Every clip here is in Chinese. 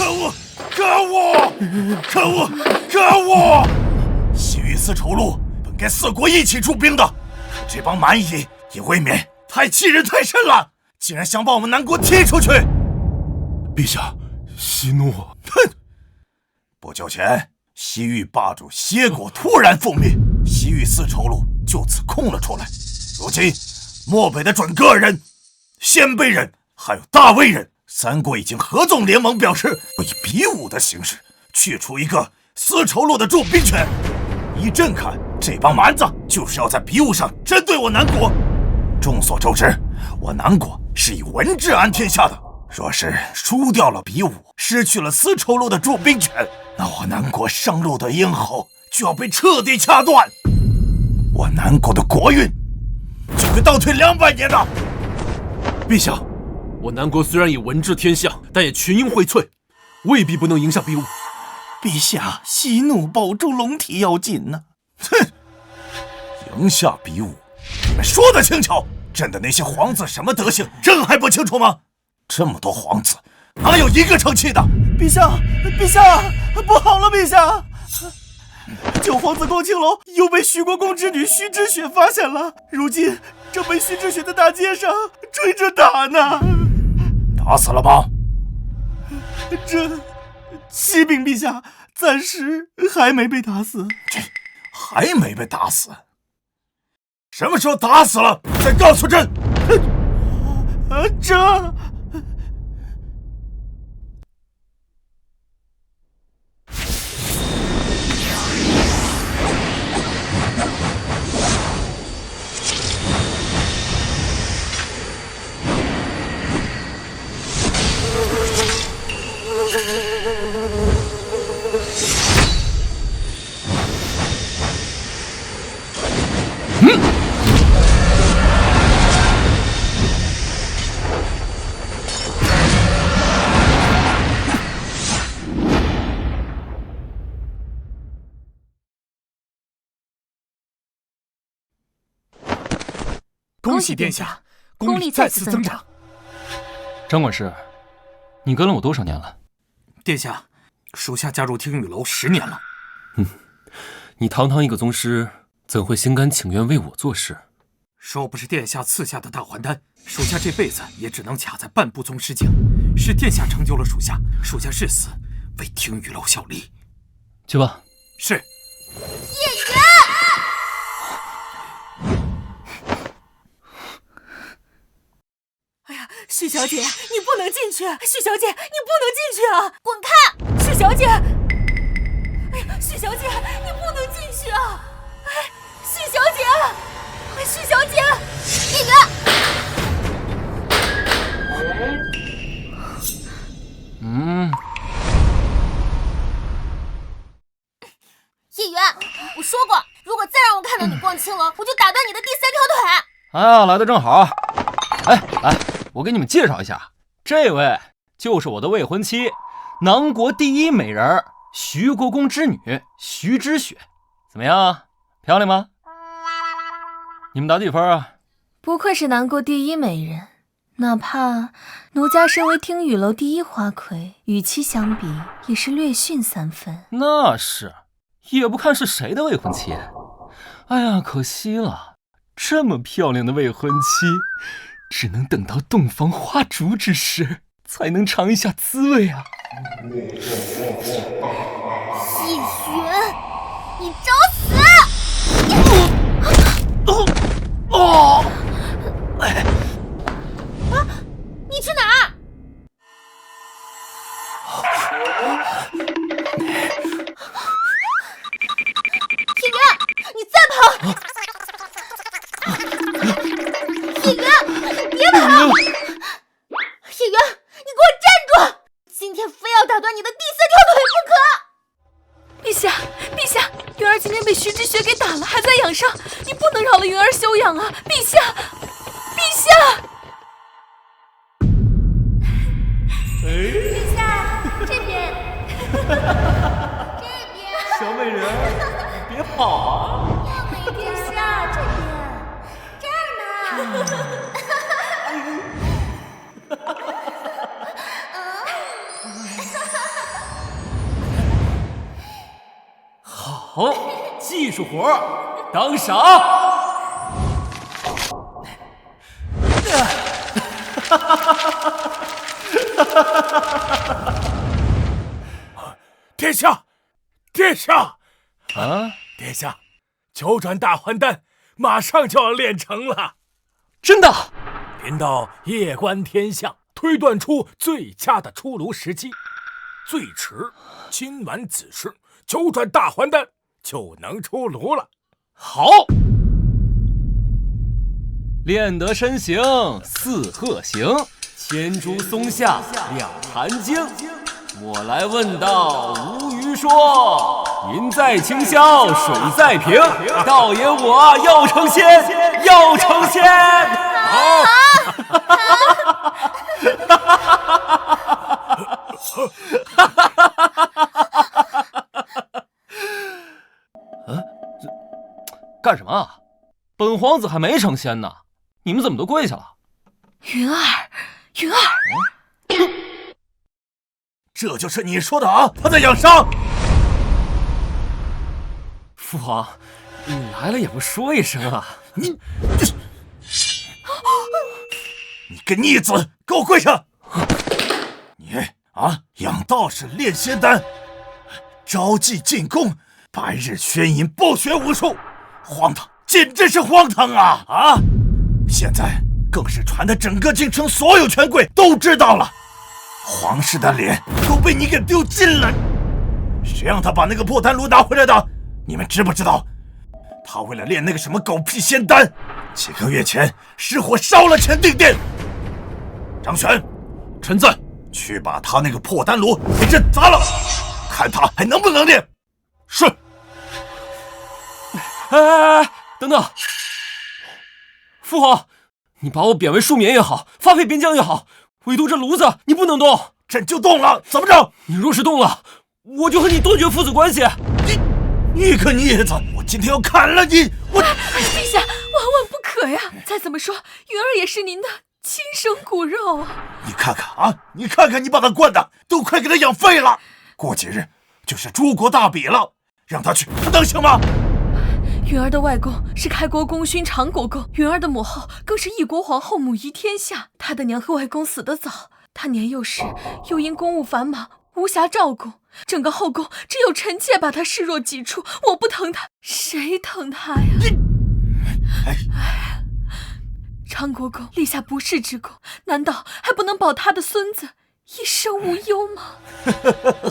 可恶！可恶！可恶！可恶！西域丝绸路本该4国一起出兵的，可这帮蛮夷也未免太欺人太甚了，竟然想把我们南国踢出去！陛下，息怒！哼！不久前，西域霸主歇国突然覆灭，西域丝绸路就此空了出来。如今，漠北的准噶尔人、鲜卑人还有大魏人3国已经合纵联盟，表示以比武的形式去除一个丝绸路的驻兵权。依朕看，这帮蛮子就是要在比武上针对我南国。众所周知，我南国是以文治安天下的，若是输掉了比武，失去了丝绸路的驻兵权，那我南国上路的咽喉就要被彻底掐断，我南国的国运就会倒退200年的。陛下，我南国虽然以文治天下，但也群英荟萃，未必不能赢下比武。陛下息怒，保住龙体要紧呢。哼，赢下比武，你们说得轻巧。朕的那些皇子什么德行，朕还不清楚吗？这么多皇子，哪有一个成器的？陛下，陛下，不好了，陛下！九皇子光青楼又被徐国公之女徐之雪发现了，如今正被徐之雪在大街上追着打呢。打死了吗？这启禀陛下，暂时还没被打死。还没被打死？什么时候打死了再告诉朕。这恭喜殿下，功力再次增长。张管事，你跟了我多少年了？殿下，属下加入听雨楼10年了。你堂堂一个宗师，怎会心甘情愿为我做事？若不是殿下赐下的大还丹，属下这辈子也只能卡在半步宗师境。是殿下成就了属下，属下誓死为听雨楼效力。去吧。是。叶远。许小姐，你不能进去！许小姐，你不能进去啊！滚开！许小姐，哎呀，许小姐，你不能进去啊！哎，许小姐，哎，许小姐，叶远。叶远，我说过，如果再让我看到你逛青楼，我就打断你的第3条腿。哎呀，来的正好。哎，来，我给你们介绍一下，这位就是我的未婚妻，南国第1美人徐国公之女徐之雪。怎么样，漂亮吗？你们打几分啊？不愧是南国第1美人，哪怕奴家身为听雨楼第1花魁，与其相比也是略逊3分。那是，也不看是谁的未婚妻。哎呀，可惜了，这么漂亮的未婚妻，只能等到洞房花烛之时，才能尝一下滋味啊！叶璇，你找死！啊，你去哪儿？叶璇，你再跑！叶璇，你别跑！叶璇，你给我站住！今天非要打断你的第3条腿不可！陛下，陛下，云儿今天被徐之雪给打了，还在养伤，你不能饶了云儿休养啊！陛下，陛下！陛下，这边，这边，小美人，别跑啊！陛下，这边，这儿呢。好，技术活当赏。殿下，殿下，啊，殿下，九转大还丹马上就要练成了，真的？临到夜观天象，推断出最佳的出炉时机，最迟今晚子时，九转大还丹就能出炉了。好，练得身形似鹤行，千株松下两寒经。我来问道，无鱼说：云在清霄，水在平。道爷我要成仙，要成仙！好。干什么啊？本皇子还没成仙呢，你们怎么都跪下了？云儿，云儿，这就是你说的啊？他在养伤。父皇，你来了也不说一声啊！你个逆子，给我跪下！你啊，养道士练仙丹，招妓进宫，白日宣淫暴学无术，荒唐，简直是荒唐啊！啊！现在更是传得整个京城所有权贵都知道了，皇室的脸都被你给丢尽了。谁让他把那个破丹炉拿回来的？你们知不知道？他为了练那个什么狗屁仙丹，几个月前失火烧了乾定殿。张玄，臣在。去把他那个破丹炉给朕砸了，看他还能不能练。是。哎，等等，父皇，你把我贬为庶民也好，发配边疆也好，唯独这炉子你不能动。朕就动了，怎么着？你若是动了，我就和你断绝父子关系。你个逆子，我今天要砍了你！我陛下，万万不可呀！再怎么说，云儿也是您的亲生骨肉啊！你看看啊，你看看你把他惯的，都快给他养废了。过几日就是诸国大比了，让他去，他能行吗？云儿的外公是开国功勋长国公，云儿的母后更是一国皇后，母仪天下。她的娘和外公死得早，她年幼时又因公务繁忙无暇照顾，整个后宫只有臣妾把她视若己出。我不疼她，谁疼她呀？长国公立下不世之功，难道还不能保他的孙子一生无忧吗？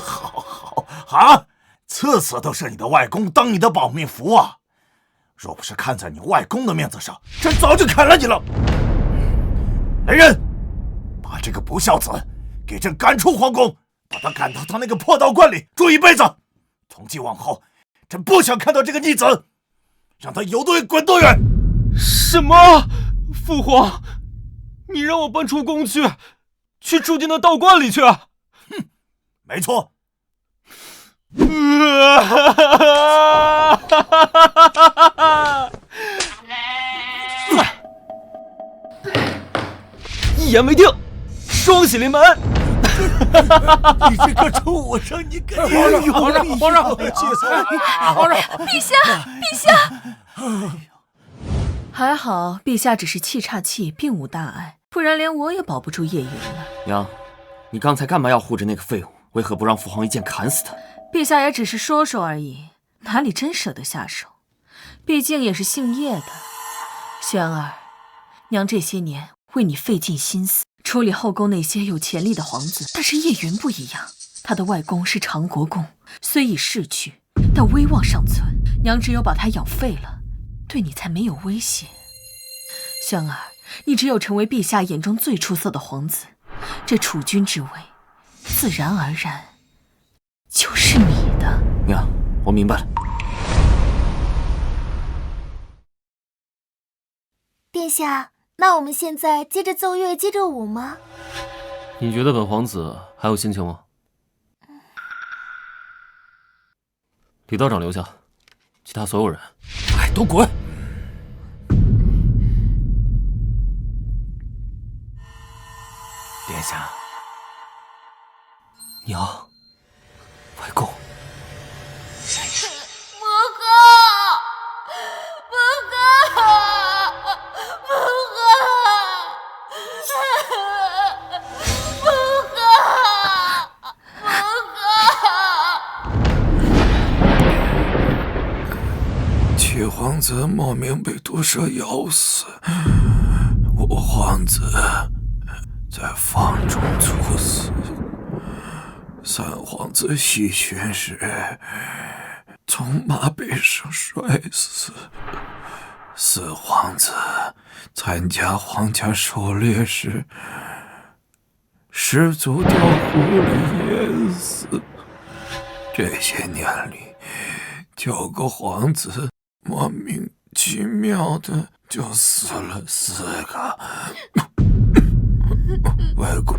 好啊，次次都是你的外公当你的保命符啊！若不是看在你外公的面子上，朕早就砍了你了。来人，把这个不孝子给朕赶出皇宫，把他赶到他那个破道观里住一辈子。从今往后，朕不想看到这个逆子，让他有多远滚多远。什么？父皇，你让我搬出宫去住进那道观里去？哼，没错。一言为定，双喜临门。你这个畜生，你个皇上，气死我！皇上，陛下，陛下！还好，陛下只是气岔气，并无大碍，不然连我也保不住叶云了。娘，你刚才干嘛要护着那个废物？为何不让父皇一剑砍死他？陛下也只是说说而已，哪里真舍得下手？毕竟也是姓叶的。轩儿，娘这些年为你费尽心思，处理后宫那些有潜力的皇子，但是叶云不一样，他的外公是长国公，虽已逝去，但威望尚存。娘只有把他养废了，对你才没有威胁。轩儿，你只有成为陛下眼中最出色的皇子，这储君之位，自然而然就是你的。娘，我明白了。殿下，那我们现在接着奏乐，接着舞吗？你觉得本皇子还有心情吗？李道长留下，其他所有人，都滚！殿下，娘，外公，母皇子莫名被毒蛇咬死，五皇子在房中猝死，三皇子西巡时从马背上摔死，四皇子参加皇家狩猎时失足掉湖里淹死。这些年里，9个皇子莫名其妙的就死了4个。外公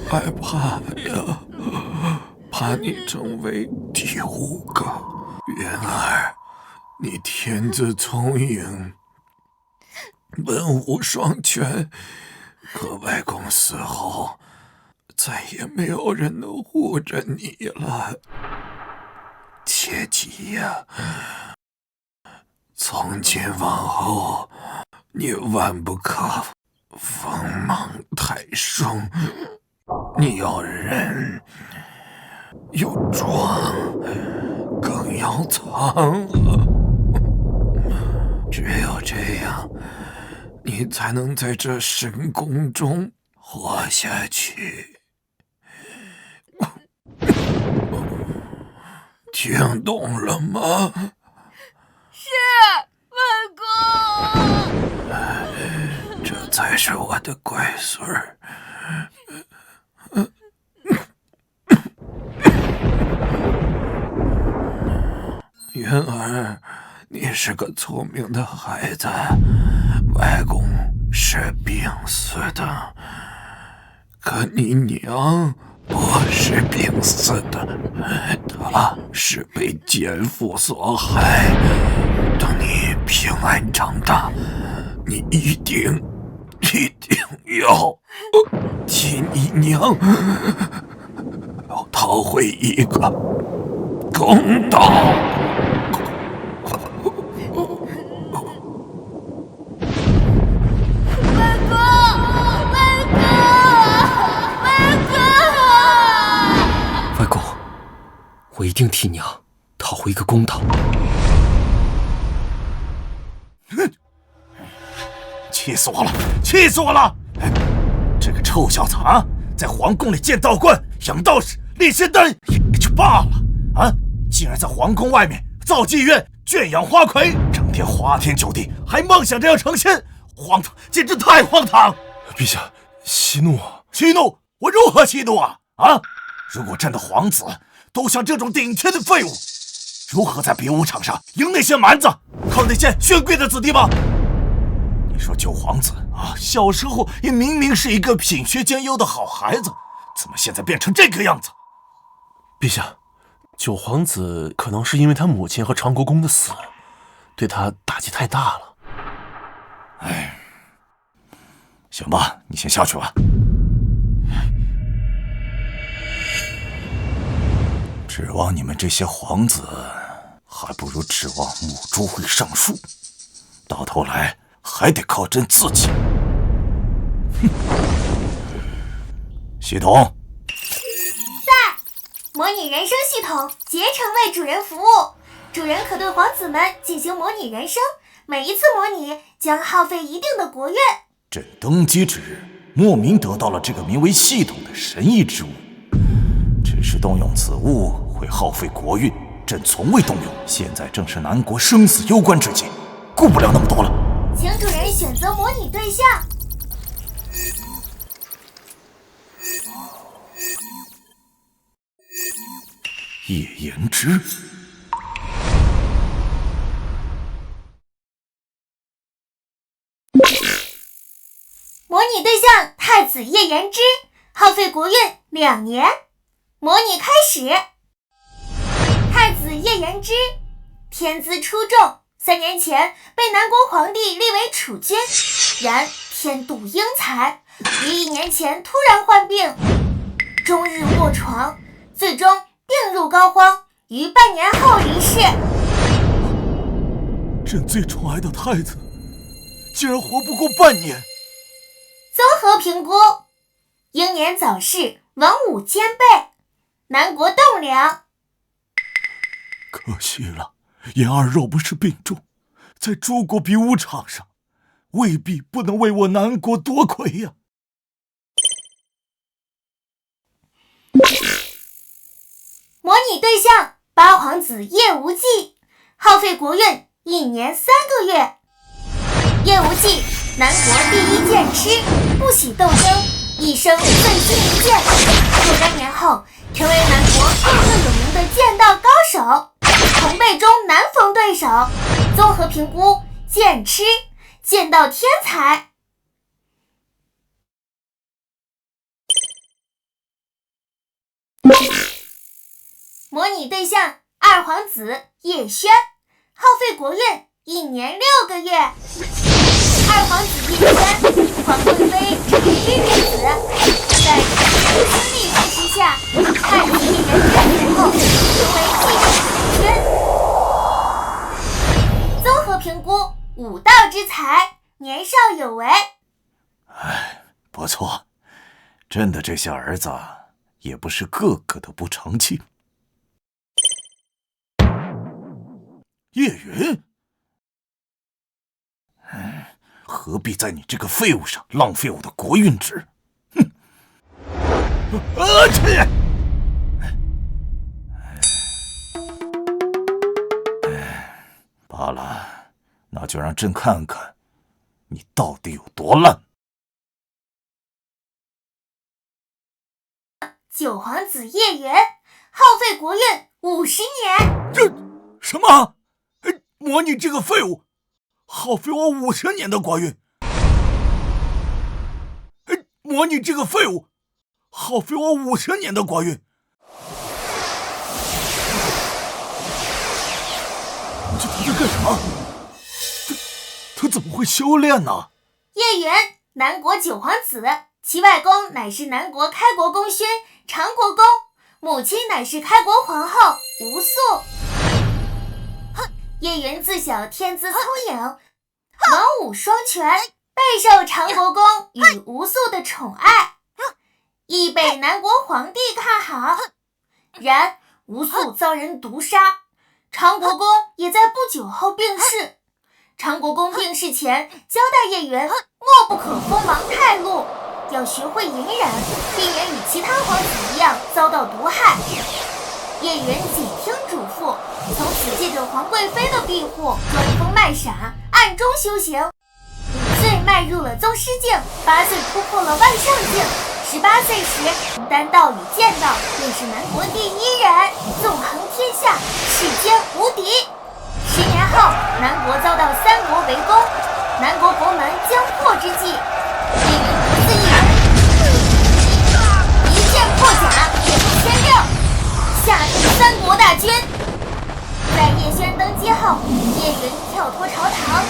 害怕呀，怕你成为第5个。云儿，你天资聪颖，文武双全，可外公死后，再也没有人能护着你了。切记呀，从今往后，你万不可锋芒太盛，你要忍，要装，更要藏。只有这样，你才能在这深宫中活下去。听懂了吗？是，外公。这才是我的乖孙儿。云儿，你是个聪明的孩子，外公是病死的，可你娘不是病死的，她是被奸夫所害。等你平安长大，你一定要替你娘要讨回一个公道。外公，我一定替娘讨回一个公道。气死我了！气死我了！这个臭小子啊，在皇宫里建道观、养道士、立仙丹也就罢了啊，竟然在皇宫外面造妓院、圈养花魁，整天花天酒地，还梦想着要成仙，荒唐，简直太荒唐！陛下，息怒啊！息怒？我如何息怒啊？啊！如果朕的皇子都像这种顶天的废物，如何在比武场上赢那些蛮子，靠那些权贵的子弟吗？你说九皇子啊，小时候也明明是一个品学兼优的好孩子，怎么现在变成这个样子？陛下，九皇子可能是因为他母亲和长国公的死，对他打击太大了。哎，行吧，你先下去吧。指望你们这些皇子，还不如指望母猪会上树，到头来还得靠朕自己。哼！系统在模拟人生系统竭诚为主人服务，主人可对皇子们进行模拟人生，每一次模拟将耗费一定的国运。朕登基之日，莫名得到了这个名为系统的神异之物，只是动用此物会耗费国运，朕从未动用。现在正是南国生死攸关之际，顾不了那么多了。请主人选择模拟对象。叶延之。模拟对象太子叶延之，耗费国运2年。模拟开始。太子叶延之，天资出众，3年前被南国皇帝立为储君，然天妒英才，于1年前突然患病，终日卧床，最终病入膏肓，于半年后离世。朕最宠爱的太子，竟然活不过半年。综合评估，英年早逝，文武兼备，南国栋梁。可惜了，言儿若不是病重，在诸国比武场上，未必不能为我南国夺魁呀。模拟对象八皇子叶无忌，耗费国运1年3个月。叶无忌，南国第一剑痴，不喜斗争，一生醉心一剑。若干年后，成为南国赫赫有名的剑道高手。同辈中难逢对手，综合评估，剑痴，剑道天才。模拟对象二皇子叶轩，耗费国运1年6个月。二皇子叶轩，皇贵妃一女子，在人生力支持下，太子叶元之后，成为继任元勋。综合评估，武道之才，年少有为。不错，朕的这些儿子也不是个个都不成器。叶云，何必在你这个废物上浪费我的国运值？哼！去！罢了，那就让朕看看你到底有多烂。九皇子叶元，耗费国运50年。这什么？模拟这个废物，耗费我50年的国运。模拟这个废物，耗费我50年的国运。他在干啥？他怎么会修炼呢？叶元，南国九皇子，其外公乃是南国开国功勋长国公，母亲乃是开国皇后吴素。叶元自小天资聪颖，文武双全，备受长国公与吴素的宠爱，亦被南国皇帝看好。然吴素遭人毒杀，长国公也在不久后病逝。长国公病逝前交代叶元，莫不可锋芒太露，要学会隐忍，避免与其他皇子一样遭到毒害。叶元谨听嘱咐，从此借着皇贵妃的庇护，装疯卖傻，暗中修行。5岁迈入了宗师境，8岁突破了万象境，18岁时单道与剑道便是南国第1人，纵横天下，世间无敌。10年后，南国遭到3国围攻，南国国门将破之际，叶元独自一人，一剑破甲，变1006，下令3国大军。在叶轩登基后，叶云跳脱朝堂，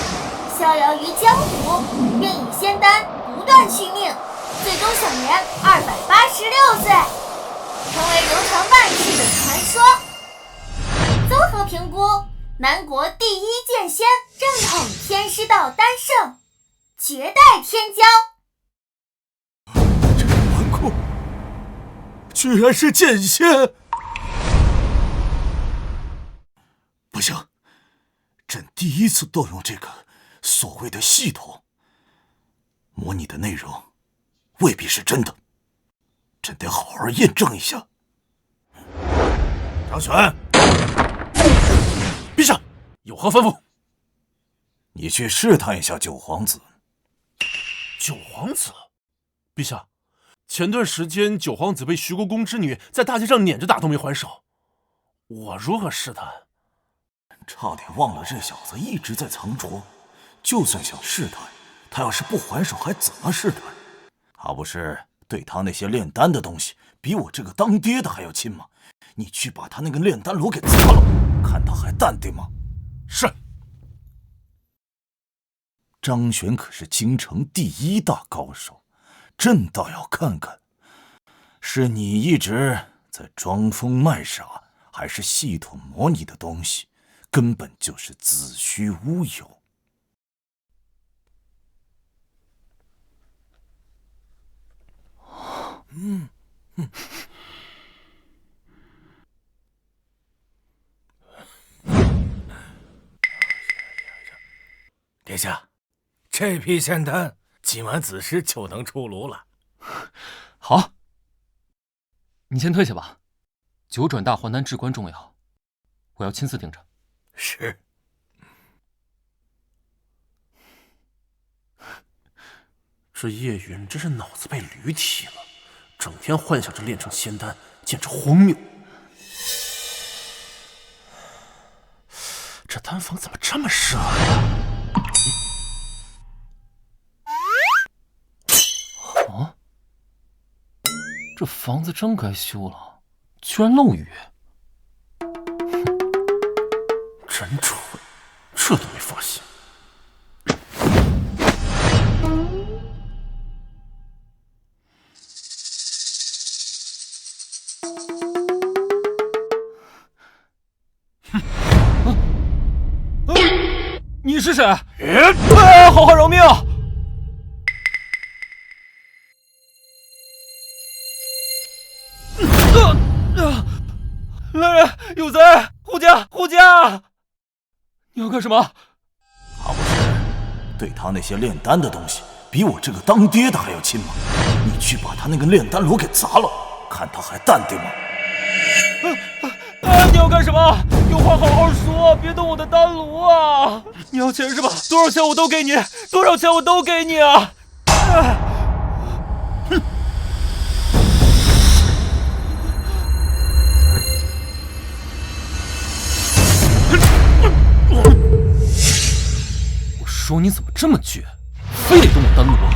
逍遥于江湖，并以仙丹不断续命，最终享年286岁，成为流传万世的传说。综合评估，南国第1剑仙，正统天师道丹圣，绝代天骄。这个纨绔居然是剑仙！不行，朕第一次动用这个所谓的系统，模拟的内容未必是真的，朕得好好验证一下。张玄，陛下，有何吩咐？你去试探一下九皇子。九皇子，陛下，前段时间九皇子被徐国公之女在大街上撵着打都没还手，我如何试探？差点忘了，这小子一直在藏拙。就算想试探，他要是不还手，还怎么试探？他不是对他那些炼丹的东西比我这个当爹的还要亲吗？你去把他那个炼丹炉给砸了，看他还淡定吗？是。张玄可是京城第1大高手，朕倒要看看，是你一直在装疯卖傻，还是系统模拟的东西根本就是子虚乌有。殿下，这批仙丹今晚子时就能出炉了。好，你先退下吧。九转大还丹至关重要，我要亲自盯着。是。这叶云真是脑子被驴踢了，整天幻想着炼成仙丹，简直荒谬。这丹房怎么这么热呀？啊！这房子真该修了，居然漏雨。真蠢，这都没发现。你是谁？好好饶命！来人，有贼！护驾！护驾！你要干什么？他不是对他那些炼丹的东西比我这个当爹的还要亲吗？你去把他那个炼丹炉给砸了，看他还淡定吗？你要干什么？有话好好说，别动我的丹炉啊！你要钱是吧？多少钱我都给你，多少钱我都给你啊！哼！我说你怎么这么倔，非得动我丹炉啊？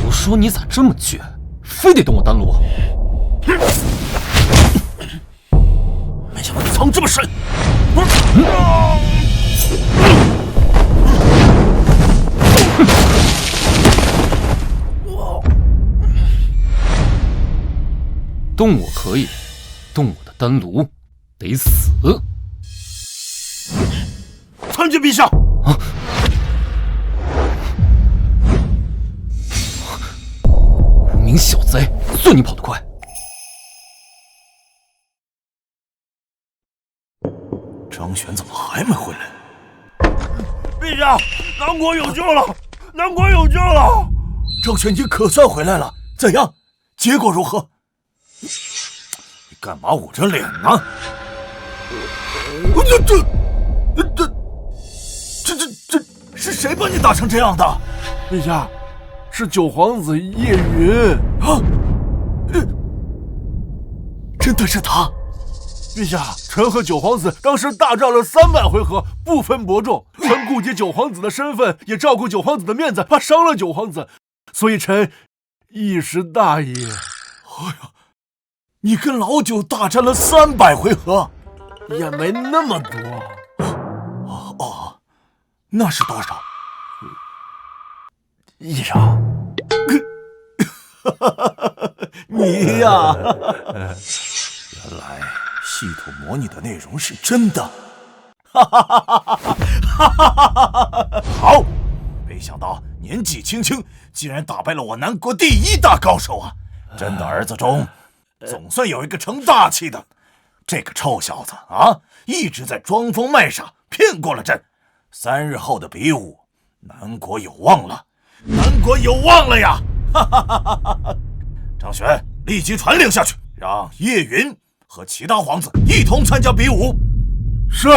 我说你咋这么倔，非得动我丹炉？没想到你藏这么深！动我可以，动我的丹炉得死！参见陛下！啊！无名小贼，算你跑得快！张玄怎么还没回来？陛下，南国有救了！南国有救了！张玄你可算回来了，怎样？结果如何？你干嘛捂着脸呢？这是谁把你打成这样的？陛下，是九皇子叶云啊！真的是他！陛下，臣和九皇子当时大战了300回合，不分伯仲。臣顾及九皇子的身份，也照顾九皇子的面子，怕伤了九皇子，所以臣一时大意。哎呀，你跟老九大战了300回合，也没那么多。哦，那是多少？1场。你呀，原来系统模拟的内容是真的。好，没想到年纪轻轻竟然打败了我南国第1大高手啊！朕的儿子中总算有一个成大器的。这个臭小子啊，一直在装疯卖傻，骗过了朕。3日后的比武，南国有望了，南国有望了呀！张玄，立即传令下去，让叶云和其他皇子一同参加比武。是。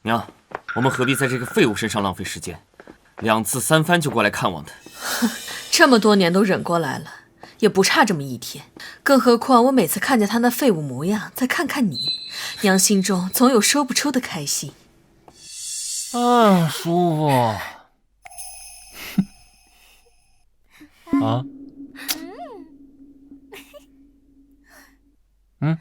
娘，我们何必在这个废物身上浪费时间？2次3番就过来看望他。这么多年都忍过来了，也不差这么一天。更何况我每次看见他那废物模样，再看看你，娘心中总有说不出的开心。舒服。啊？嗯？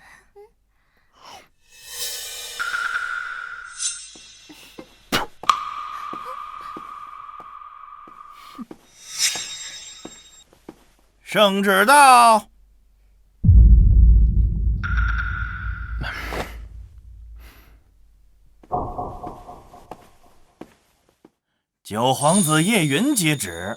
圣旨到。九皇子叶云接旨。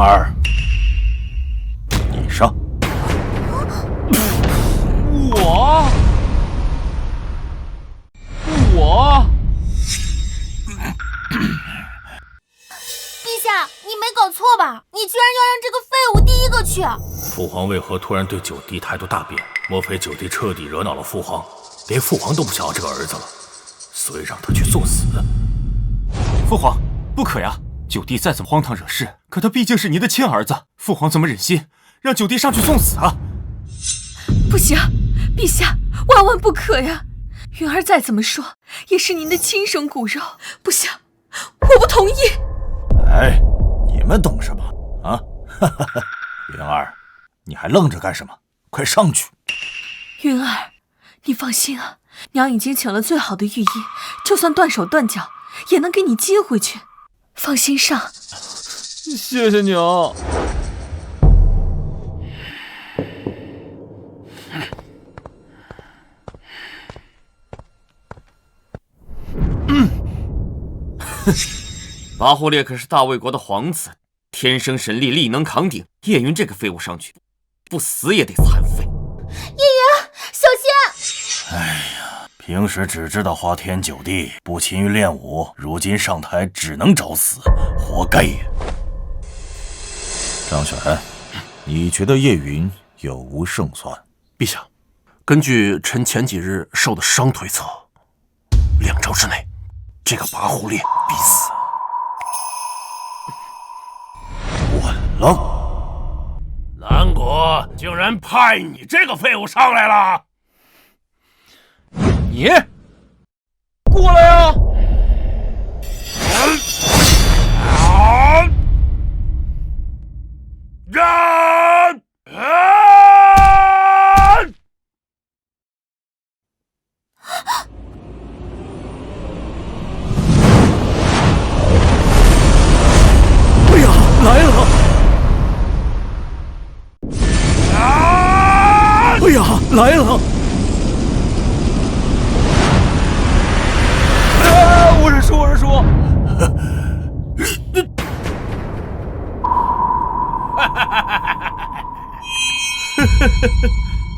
儿，你上。我。陛下，你没搞错吧？你居然要让这个废物第一个去！父皇为何突然对九弟态度大变？莫非九弟彻底惹恼了父皇，连父皇都不想要这个儿子了，所以让他去送死？父皇，不可呀！九弟再怎么荒唐惹事，可他毕竟是您的亲儿子，父皇怎么忍心让九弟上去送死啊？不行，陛下，万万不可呀！云儿再怎么说也是您的亲生骨肉，不行，我不同意。哎，你们懂什么啊？云儿，你还愣着干什么？快上去！云儿，你放心啊，娘已经请了最好的御医，就算断手断脚，也能给你接回去。放心上。谢谢娘。拔胡烈可是大魏国的皇子，天生神力，力能扛鼎。叶云这个废物上去，不死也得残废。叶云，小心！哎呀，平时只知道花天酒地，不勤于练武，如今上台只能找死，活该呀！张选，你觉得叶云有无胜算？陛下，根据臣前几日受的伤推测，2招之内，这个拔胡烈必死。稳了！南国竟然派你这个废物上来了！你过来呀！哎呀，来了！哎呀，来了！我是说，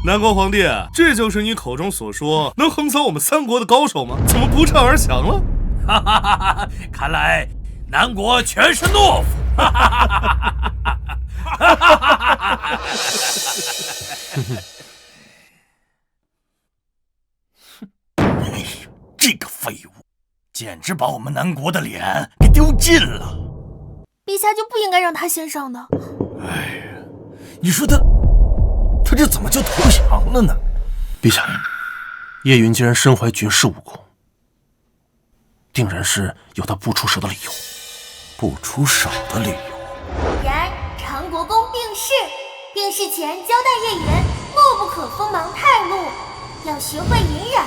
南国皇帝，这就是你口中所说能横扫我们3国的高手吗？怎么不战而降了？哈哈哈哈！看来南国全是懦夫！哈哈哈哈哈哈！哎呀，这个废物，简直把我们南国的脸给丢尽了！陛下就不应该让他先上的。哎呀，你说他这怎么就投降了呢？陛下，叶云既然身怀绝世武功，定然是有他不出手的理由。不出手的理由？然长国公病逝，病逝前交代叶云，莫不可锋芒太露，要学会隐忍，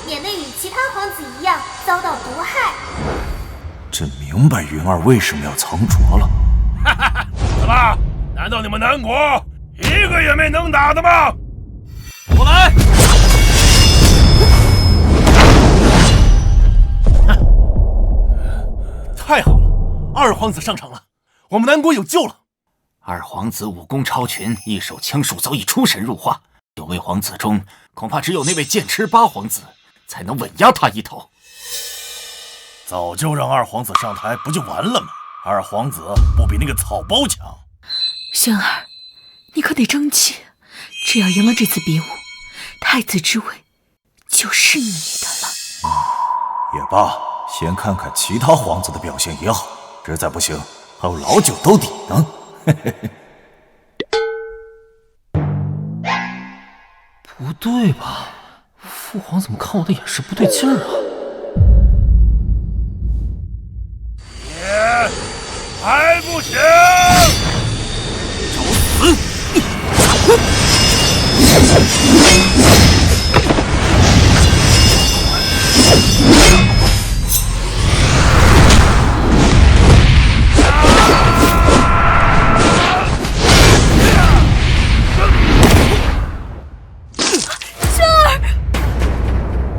免得与其他皇子一样遭到毒害。朕明白云儿为什么要藏拙了。怎么？难道你们南国一个也没能打的吗？过来！太好了，二皇子上场了，我们南国有救了。二皇子武功超群，一手枪术早已出神入化，9位皇子中，恐怕只有那位剑痴八皇子才能稳压他一头。早就让二皇子上台，不就完了吗？二皇子不比那个草包强。轩儿，你可得争气，只要赢了这次比武，太子之位就是你的了。也罢，先看看其他皇子的表现也好，实在不行还有老九兜底呢。不对吧？父皇怎么看我的眼神不对劲儿啊？还不行！找死！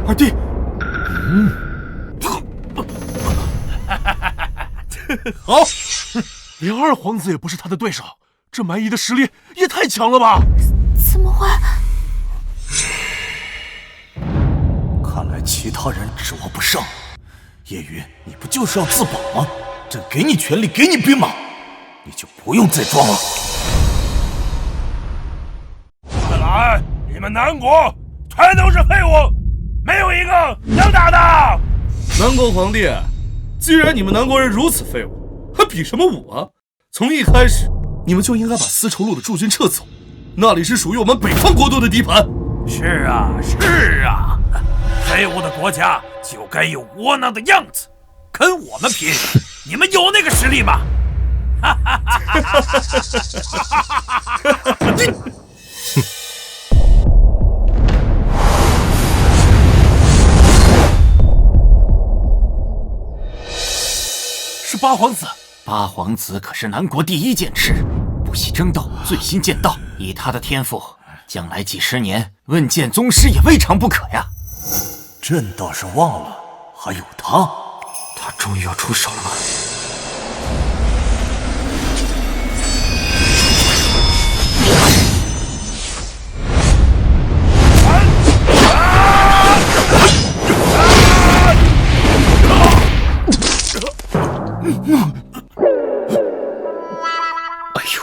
二弟，好，连二皇子也不是他的对手，这蛮夷的实力也太强了吧？怎么会？看来其他人指我不上。叶云，你不就是要自保吗？朕给你权力，给你兵马，你就不用再装了。看来你们南国全都是废物，没有一个能打的。南国皇帝，既然你们南国人如此废物，还比什么武啊？从一开始，你们就应该把丝绸路的驻军撤走，那里是属于我们北方国都的地盘。是啊，是啊，废物的国家就该有窝囊的样子，跟我们拼，你们有那个实力吗？是八皇子。八皇子可是南国第一剑痴，不惜争斗，醉心剑道。以他的天赋，将来几十年问剑宗师也未尝不可呀。朕倒是忘了，还有他。他终于要出手了吗？哎呦！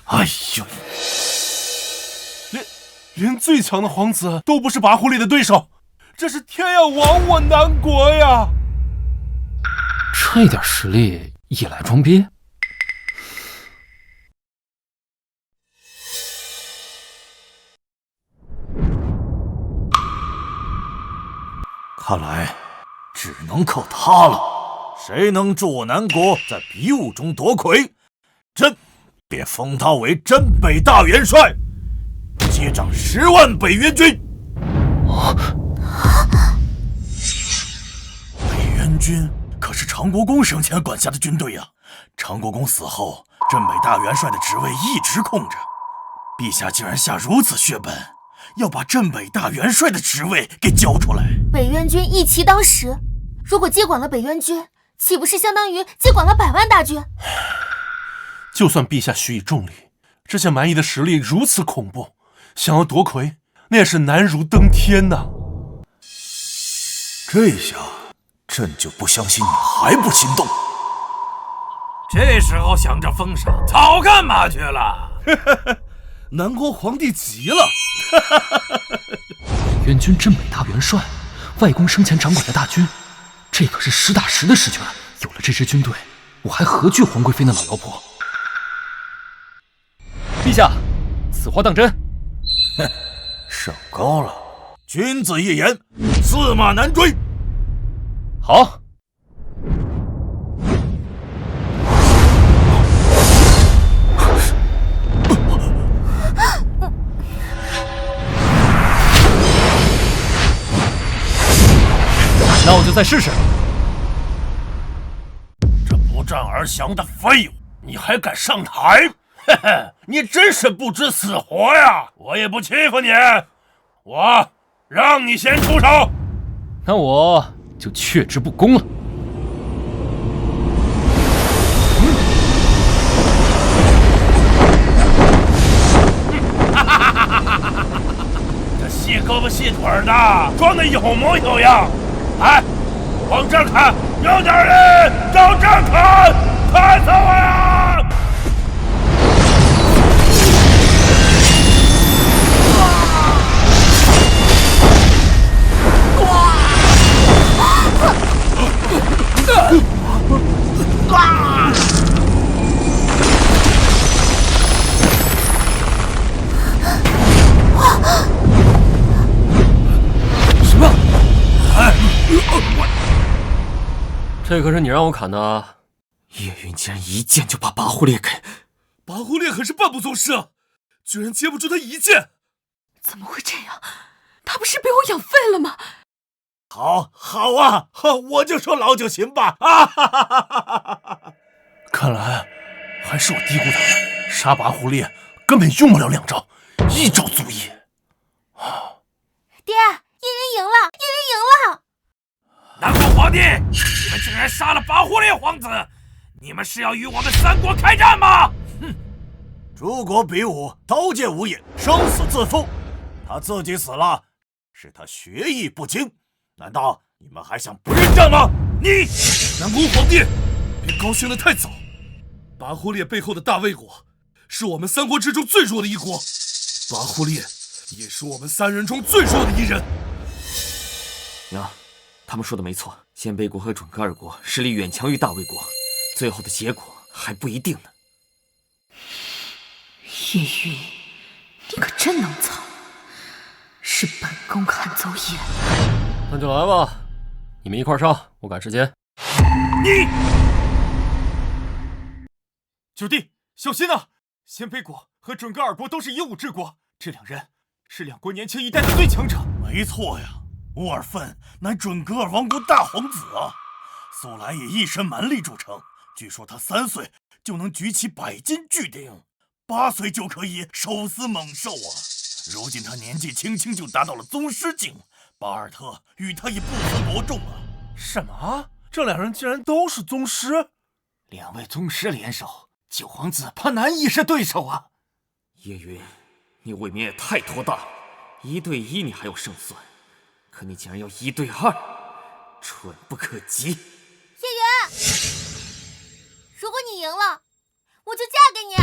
哎呦！连最强的皇子都不是拔狐狸的对手，这是天要亡我南国呀！这点实力也来装逼？看来只能靠他了。谁能助我南国在比武中夺魁，朕便封他为镇北大元帅，接掌10万北元军。北元军可是长国公生前管辖的军队呀！长国公死后，镇北大元帅的职位一直空着。陛下竟然下如此血本，要把镇北大元帅的职位给交出来。北渊军一骑当十，如果接管了北渊军，岂不是相当于接管了100万大军？就算陛下许以重礼，这些蛮夷的实力如此恐怖，想要夺魁，那也是难如登天呐！这下，朕就不相信你还不心动。这时候想着封赏，早干嘛去了？南国皇帝急了。北渊军镇北大元帅，外公生前掌管的大军，这可是实打实的实权。有了这支军队，我还何惧皇贵妃那老妖婆？陛下，此话当真？哼，上高了。君子一言，驷马难追。好。那我就再试试。这不战而降的废物，你还敢上台？嘿嘿，你真是不知死活呀！我也不欺负你，我让你先出手。那我就却之不恭了。这细胳膊细腿的，装的有模有样。哎，往这儿看，有点人，往这儿看，看死我呀！什么？这可是你让我砍的啊！叶云竟然一剑就把拔胡烈给……拔胡烈可是半步宗师啊，居然接不住他一剑！怎么会这样？他不是被我养废了吗？好啊，我就说老九行吧！啊哈哈哈哈哈！看来还是我低估他了，杀拔胡烈根本用不了2招，1招足矣。爹，叶云赢了，叶云赢皇子，你们是要与我们三国开战吗？哼！诸国比武，刀剑无眼，生死自负。他自己死了，是他学艺不精。难道你们还想不认账吗？你南宫皇帝，别高兴得太早。拔忽烈背后的大魏国，是我们三国之中最弱的一国。拔忽烈也是我们三人中最弱的一人。娘，他们说的没错，鲜卑国和准噶尔国实力远强于大魏国，最后的结果还不一定呢。叶云，你可真能藏，是本宫看走眼。那就来吧，你们一块上，我赶时间。你，九弟小心啊！鲜卑国和准噶尔国都是以武治国，这两人是两国年轻一代的最强者。没错呀，乌尔奋乃准噶尔王国大皇子啊，素来以一身蛮力著称。据说他3岁就能举起100斤巨鼎，8岁就可以手撕猛兽啊！如今他年纪轻轻就达到了宗师境，巴尔特与他也不分伯仲啊！什么？这两人竟然都是宗师？两位宗师联手，九皇子怕难以是对手啊！叶云，你未免也太托大了，1对1你还有胜算，可你竟然要1对2，蠢不可及。叶云，如果你赢了，我就嫁给你。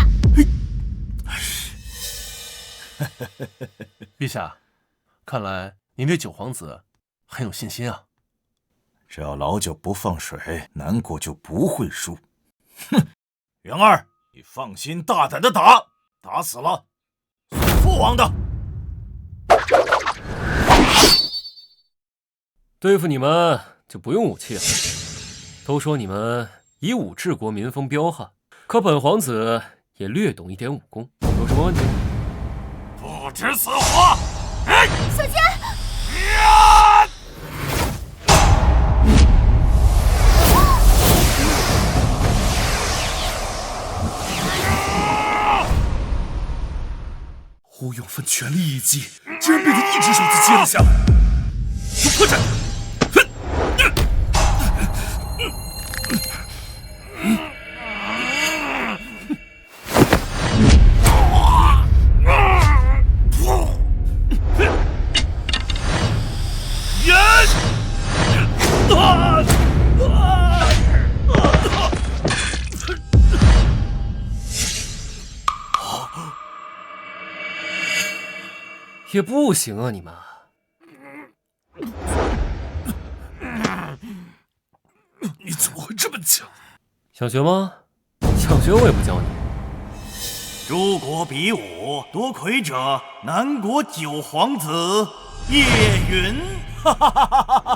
陛下，看来您对九皇子很有信心啊。只要老九不放水，南国就不会输。哼，元儿，你放心大胆的打，打死了父王的。对付你们就不用武器了。都说你们以武治国，民风彪悍，可本皇子也略懂一点武功，有什么问题？不知死活！小姐。乌永芬全力一击，竟然被他一只手就接了下来，有破绽！也不行啊，你们！你怎么会这么强？想学吗？想学我也不教你。诸国比武，夺魁者南国九皇子叶云。哈哈哈哈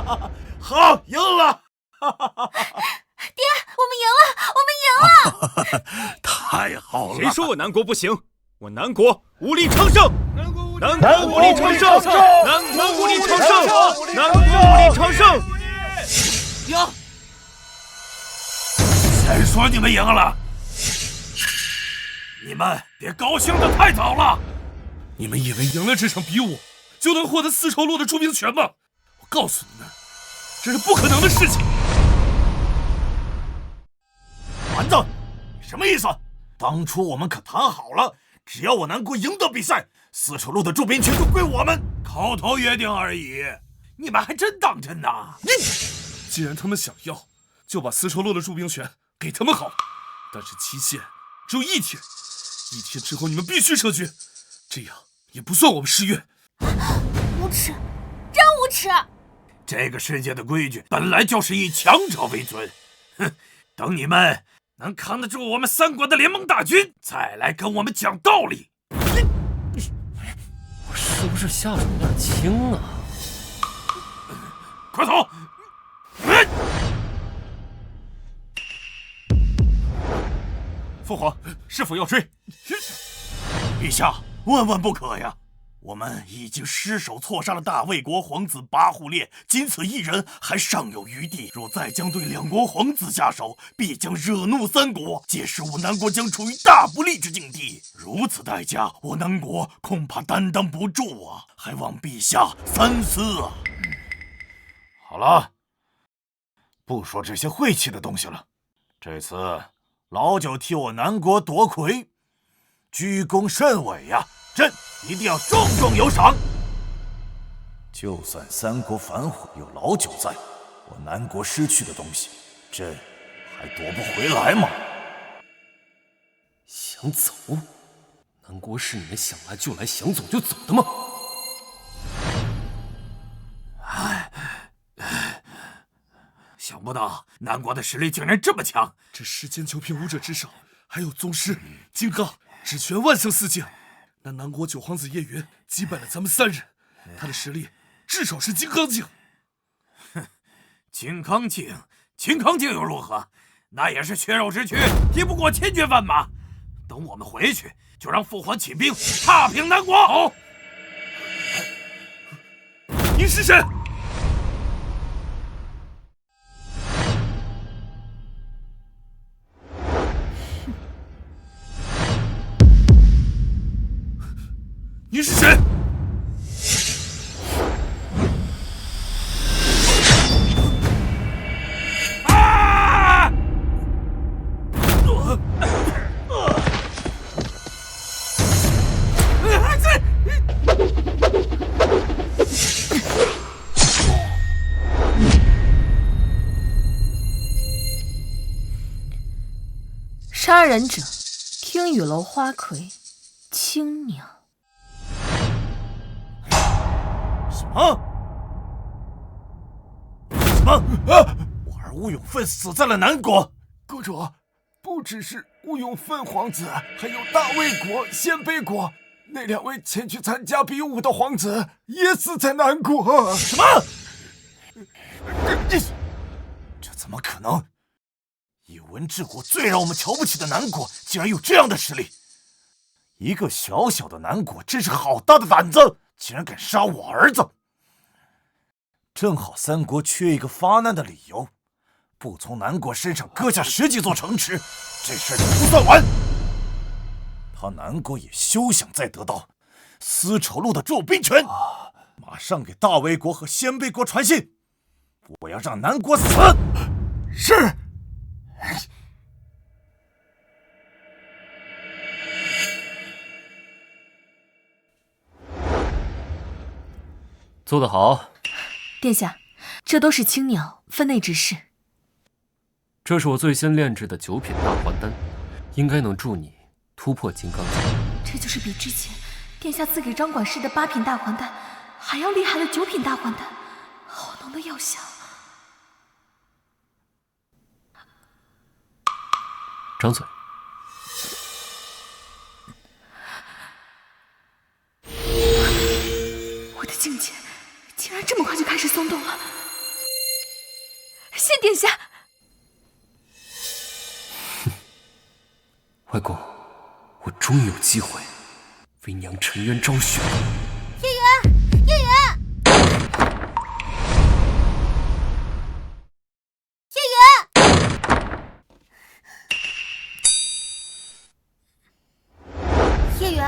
哈！好，赢了！爹，我们赢了，我们赢了！太好了！谁说我南国不行？我南国武力昌盛，南国武力昌盛，南国武力昌盛，南国武力昌盛。赢！谁说你们赢了？你们别高兴得太早了。你们以为赢了这场比武就能获得丝绸路的出兵权吗？我告诉你们，这是不可能的事情。丸子，你什么意思？当初我们可谈好了，只要我南国赢得比赛，丝绸路的驻兵权就归我们。口头约定而已，你们还真当真呐？既然他们想要，就把丝绸路的驻兵权给他们好了。但是期限只有1天，1天之后你们必须撤军，这样也不算我们失约。无耻，真无耻！这个世界的规矩本来就是以强者为尊。哼，等你们能扛得住我们三国的联盟大军，再来跟我们讲道理。我是不是下手有点轻啊？快走！父皇是否要追？陛下，万万不可呀！我们已经失手错杀了大魏国皇子拔忽烈，仅此一人，还尚有余地。若再将对两国皇子下手，必将惹怒三国，届时我南国将处于大不利之境地。如此代价，我南国恐怕担当不住啊！还望陛下三思啊！好了，不说这些晦气的东西了，这次老九替我南国夺魁，居功甚伟呀！朕一定要重重有赏。就算三国反悔，有老九在，我南国失去的东西，朕还夺不回来吗？想走？南国是你们想来就来、想走就走的吗？想不到南国的实力竟然这么强！这世间9品武者之上，还有宗师、金刚、指拳、万象四境。那南国九皇子叶云击败了咱们3人，他的实力至少是金刚境。哼，金刚境又如何？那也是血肉之躯，敌不过千军万马。等我们回去，就让父皇起兵，踏平南国。好，您是谁？你是谁？啊！杀人者，听雨楼花魁，青鸟。什么？我儿乌永愤死在了南国。国主，不只是乌永愤皇子，还有大魏国、鲜卑国那2位前去参加比武的皇子也死在南国。什么？这怎么可能？以文治国最让我们瞧不起的南国，竟然有这样的实力！一个小小的南国，真是好大的胆子，竟然敢杀我儿子！正好三国缺一个发难的理由，不从南国身上割下10几座城池，这事儿就不算完。他南国也休想再得到丝绸路的驻兵权，马上给大魏国和鲜卑国传信，我要让南国死！是。做得好，殿下，这都是青鸟分内之事。这是我最先炼制的9品大还丹，应该能助你突破金刚境。这就是比之前殿下赐给张管事的8品大还丹还要厉害的9品大还丹，好浓的药香。张嘴。我的境界竟然这么快就开始松动了，谢殿下。外公，我终于有机会为娘沉冤昭雪了。叶云，叶云，叶云，叶云，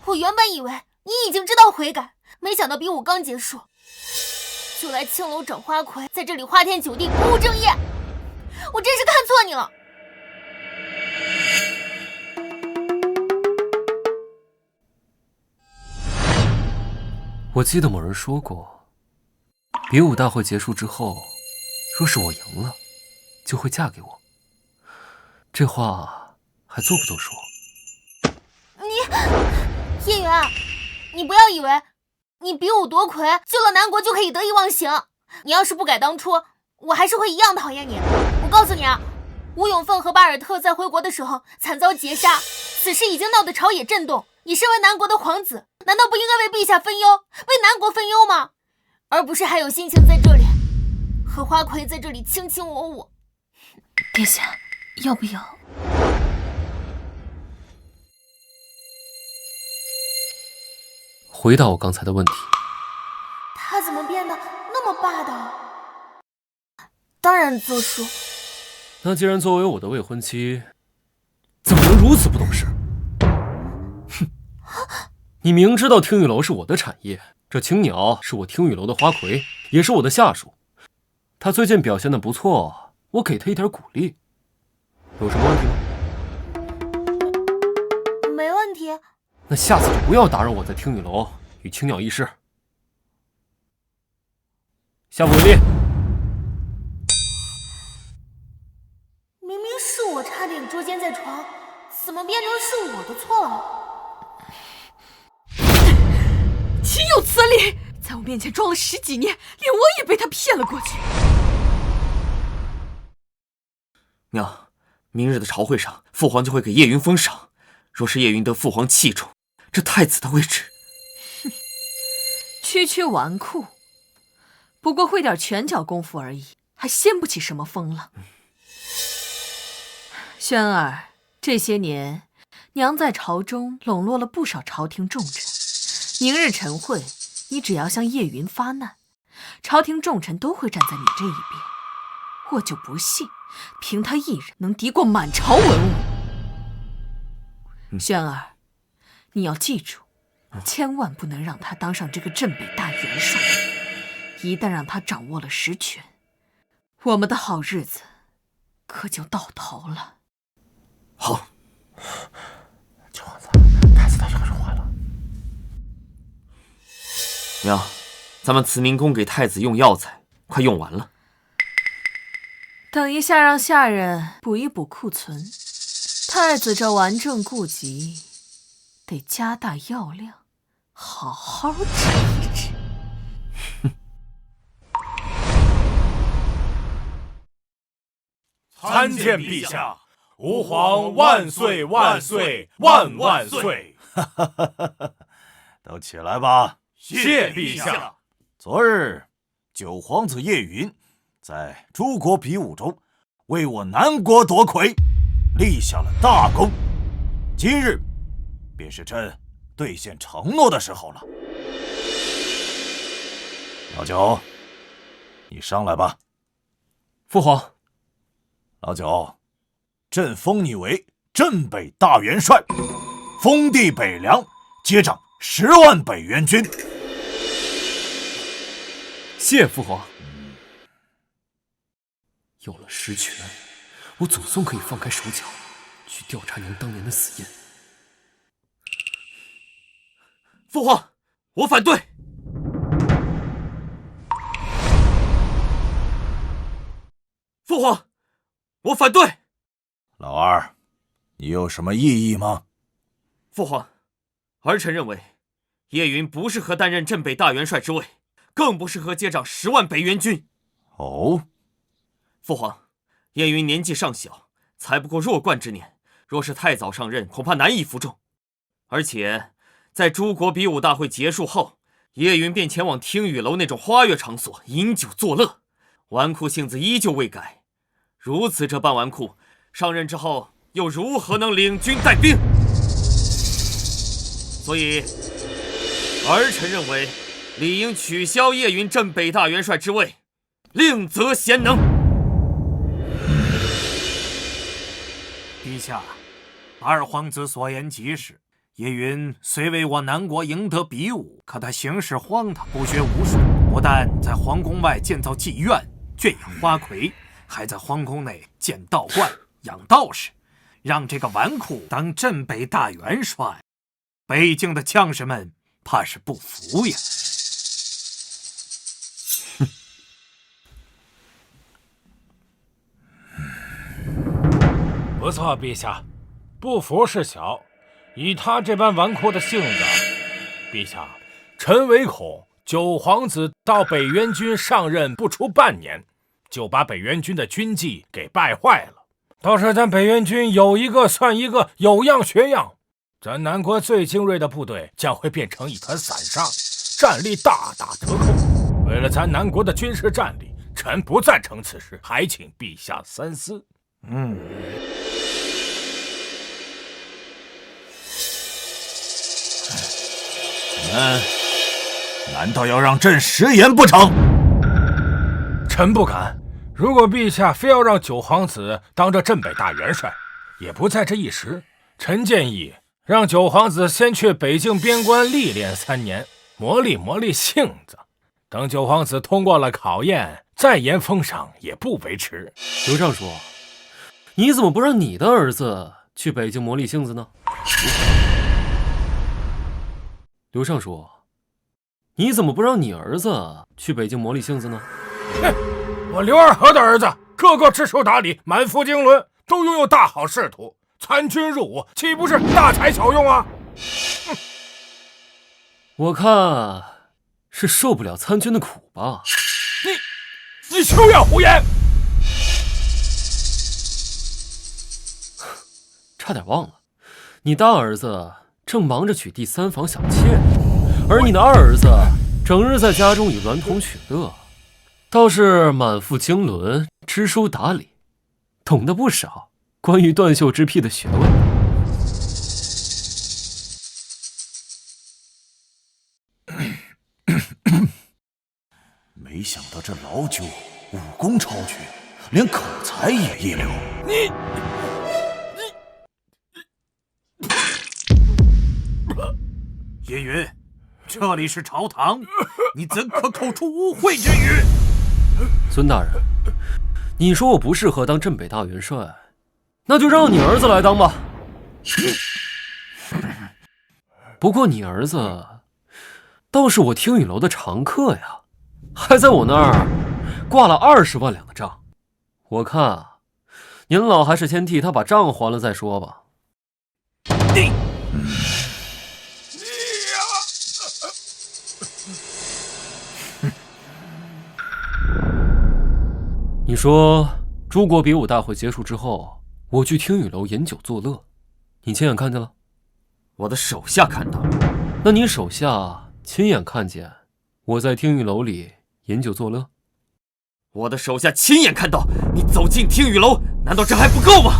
我原本以为你已经知道悔改，没想到比武刚结束，就来青楼找花魁，在这里花天酒地，不务正业，我真是看错你了。我记得某人说过，比武大会结束之后，若是我赢了，就会嫁给我。这话还做不做数？叶云，你不要以为你比武夺魁救了南国就可以得意忘形。你要是不改当初，我还是会一样讨厌你。我告诉你啊，吴永凤和巴尔特在回国的时候惨遭劫杀，此事已经闹得朝野震动。你身为南国的皇子，难道不应该为陛下分忧，为南国分忧吗？而不是还有心情在这里和花魁在这里卿卿我我。殿下，要不要？回答我刚才的问题。他怎么变得那么霸道？当然作数。那既然作为我的未婚妻，怎么能如此不懂事？哼！你明知道听雨楼是我的产业，这青鸟是我听雨楼的花魁，也是我的下属，他最近表现得不错，我给他一点鼓励，有什么问题吗？没问题。那下次就不要打扰我在听雨楼与青鸟议事。下不为例。明明是我差点捉奸在床，怎么变成是我的错了？岂有此理！在我面前装了10几年，连我也被他骗了过去。娘，明日的朝会上，父皇就会给叶云封赏。若是叶云得父皇器重，这太子的位置……哼，区区纨绔，不过会点拳脚功夫而已，还掀不起什么风浪。轩儿，这些年，娘在朝中笼络了不少朝廷重臣。明日晨会，你只要向叶云发难，朝廷重臣都会站在你这一边。我就不信，凭他一人能敌过满朝文武。轩儿，你要记住，千万不能让他当上这个镇北大元帅。一旦让他掌握了实权，我们的好日子可就到头了。好。九皇子，太子他什么时候坏了？娘，咱们慈明宫给太子用药材快用完了，等一下让下人补一补库存。太子这顽症痼疾，得加大药量，好好治一治。参见陛下，吾皇万岁万岁万万岁！都起来吧。谢陛下。昨日九皇子叶云在诸国比武中为我南国夺魁，立下了大功。今日便是朕兑现承诺的时候了。老九，你上来吧。父皇。老九，朕封你为镇北大元帅，封地北凉，接掌10万北元军。谢父皇。有了实权，我总算可以放开手脚，去调查娘当年的死因。父皇，我反对。父皇，我反对。老二，你有什么异议吗？父皇，儿臣认为，叶云不适合担任镇北大元帅之位，更不适合接掌10万北元军。哦，父皇，叶云年纪尚小，才不过弱冠之年，若是太早上任，恐怕难以服众。而且，在诸国比武大会结束后，叶云便前往听雨楼那种花月场所饮酒作乐，纨绔性子依旧未改。如此这般纨绔，上任之后又如何能领军带兵？所以，儿臣认为，理应取消叶云镇北大元帅之位，另择贤能。陛下，二皇子所言极是。叶云虽为我南国赢得比武，可他行事荒唐，不学无术，不但在皇宫外建造妓院，圈养花魁，还在皇宫内建道观，养道士，让这个纨绔当镇北大元帅，北境的将士们怕是不服呀。不错，陛下，不服是小，以他这般纨绔的性子，陛下，臣唯恐九皇子到北元军上任不出半年，就把北元军的军纪给败坏了。到时咱北元军有一个算一个，有样学样，咱南国最精锐的部队将会变成一团散沙，战力大打折扣。为了咱南国的军事战力，臣不赞成此事，还请陛下三思。你们难道要让朕食言不成？臣不敢。如果陛下非要让九皇子当这镇北大元帅，也不在这一时。臣建议让九皇子先去北境边关历练3年，磨砺磨砺性子。等九皇子通过了考验，再言封赏也不为迟。刘尚书，你怎么不让你的儿子去北京磨砺性子呢？刘尚书，你怎么不让你儿子去北京磨砺性子呢？我刘二和的儿子个个知书达理，满腹经纶，都拥有大好仕途，参军入伍岂不是大材小用啊？我看是受不了参军的苦吧。你休要胡言！差点忘了，你大儿子正忙着娶第三房小妾，而你的二儿子整日在家中与娈童取乐，倒是满腹经纶，知书达理，懂得不少关于断袖之癖的学问。没想到这老九武功超群，连口才也一流。叶云，这里是朝堂，你怎可口出污秽之语？孙大人，你说我不适合当镇北大元帅，那就让你儿子来当吧。不过你儿子倒是我听雨楼的常客呀，还在我那儿挂了20万两的账。我看您老还是先替他把账还了再说吧。你说诸国比武大会结束之后，我去听雨楼饮酒作乐，你亲眼看见了？我的手下看到了。那你手下亲眼看见我在听雨楼里饮酒作乐？我的手下亲眼看到你走进听雨楼，难道这还不够吗？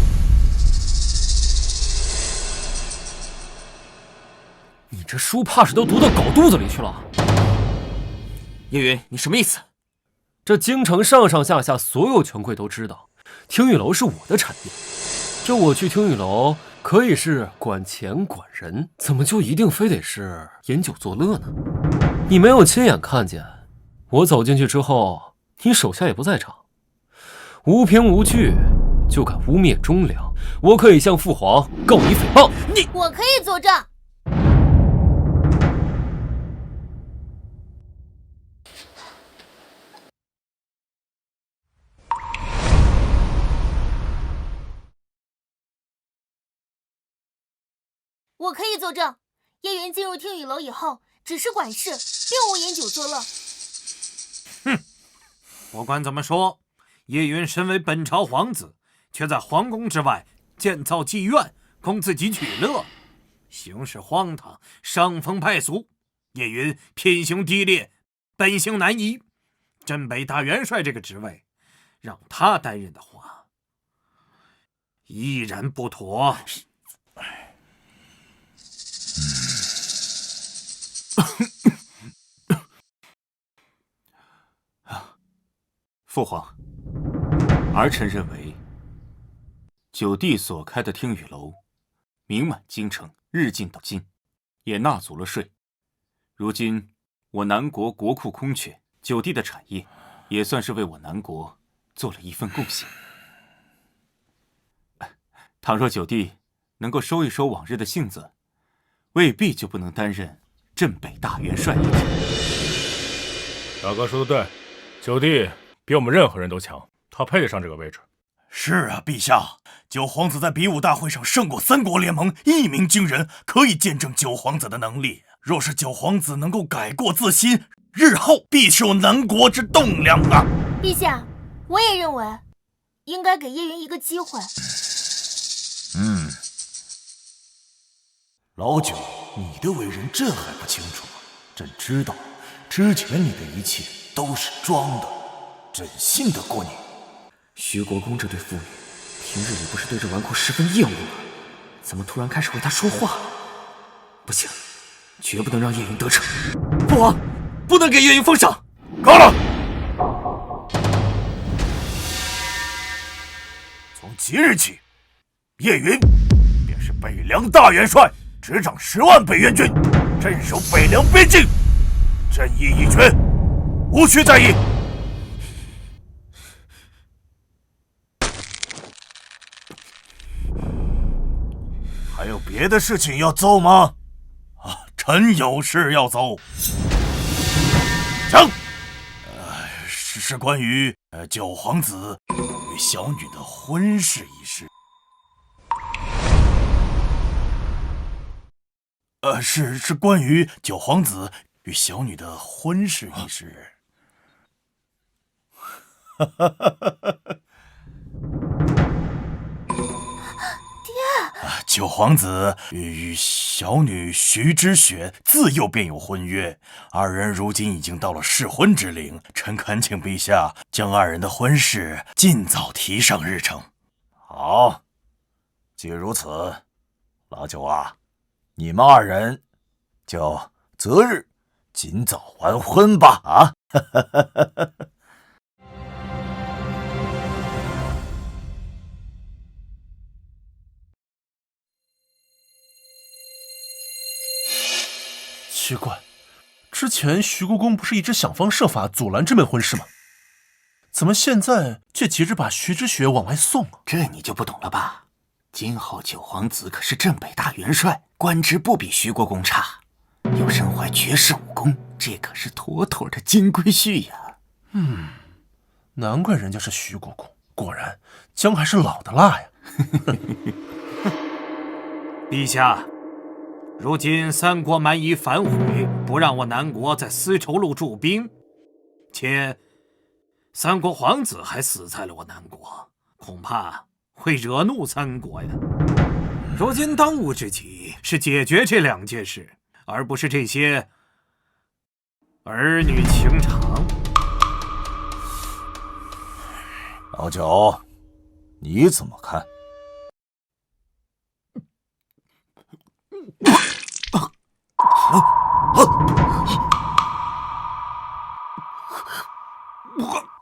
你这书怕是都读到狗肚子里去了。叶云，你什么意思？这京城上上下下所有权贵都知道，听雨楼是我的产业。这我去听雨楼可以是管钱管人，怎么就一定非得是饮酒作乐呢？你没有亲眼看见，我走进去之后，你手下也不在场，无凭无据就敢污蔑忠良，我可以向父皇告你诽谤。我可以作证。我可以作证，叶云进入听雨楼以后，只是管事，并无饮酒作乐。哼，不管怎么说，叶云身为本朝皇子，却在皇宫之外建造妓院，供自己取乐，行事荒唐，伤风败俗。叶云品行低劣，本性难移。镇北大元帅这个职位，让他担任的话，依然不妥。父皇，儿臣认为，九弟所开的听雨楼，名满京城，日进斗金，也纳足了税。如今我南国国库空缺，九弟的产业也算是为我南国做了一份贡献。倘若九弟能够收一收往日的性子，未必就不能担任镇北大元帅一职。大哥说的对，九弟比我们任何人都强，他配得上这个位置。是啊，陛下，九皇子在比武大会上胜过3国联盟，一鸣惊人，可以见证九皇子的能力。若是九皇子能够改过自新，日后必受南国之栋梁啊！陛下，我也认为应该给叶云一个机会。老九，你的为人朕还不清楚吗？朕知道，之前你的一切都是装的，朕信得过你。徐国公这对父女，平日里不是对这纨绔十分厌恶吗？怎么突然开始为他说话？不行，绝不能让叶云得逞。父王，不能给叶云封赏。够了！从即日起，叶云便是北凉大元帅，执掌10万北援军，镇守北凉边境，朕意已决，无需在意。还有别的事情要奏吗？啊，臣有事要奏。讲。是关于九皇子与小女的婚事一事。是关于九皇子与小女的婚事一事。九皇子与小女徐之雪自幼便有婚约，二人如今已经到了适婚之龄，臣恳请陛下将二人的婚事尽早提上日程。好，既如此，老九啊，你们二人就择日尽早完婚吧！啊！奇怪，之前徐国公不是一直想方设法阻拦这门婚事吗？怎么现在却急着把徐之雪往外送啊？这你就不懂了吧？今后九皇子可是镇北大元帅，官职不比徐国公差，又身怀绝世武功，这可是妥妥的金龟婿呀！难怪人家是徐国公，果然姜还是老的辣呀！陛下。如今三国蛮夷反悔，不让我南国在丝绸路驻兵，且三国皇子还死在了我南国，恐怕会惹怒三国呀。如今当务之急是解决这两件事，而不是这些儿女情长。老九，你怎么看？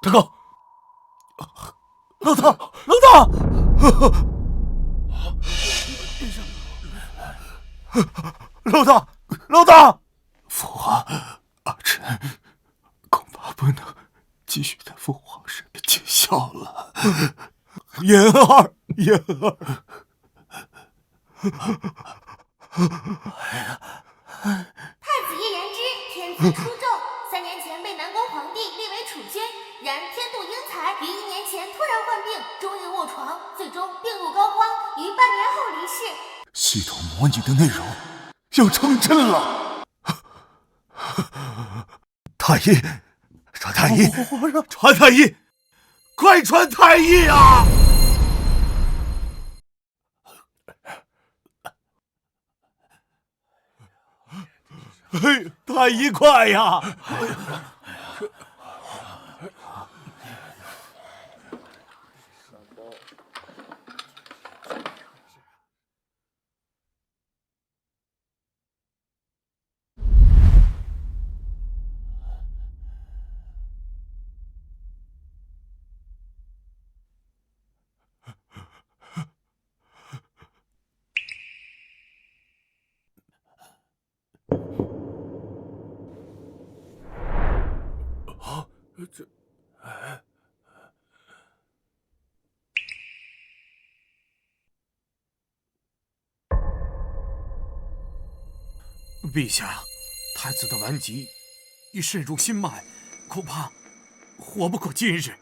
大哥，老大，老大，老大，老大，父皇，儿臣恐怕不能继续在父皇身边尽孝了。言儿，言儿。太子叶延之天资出众，3年前被南宫皇帝立为储君，然天妒英才，于1年前突然患病，终日卧床，最终病入膏肓，于半年后离世。系统模拟的内容要成真了！太医，传太医，传太医，快传太医啊！太医快呀！陛下，太子的顽疾已渗入心脉，恐怕活不过今日。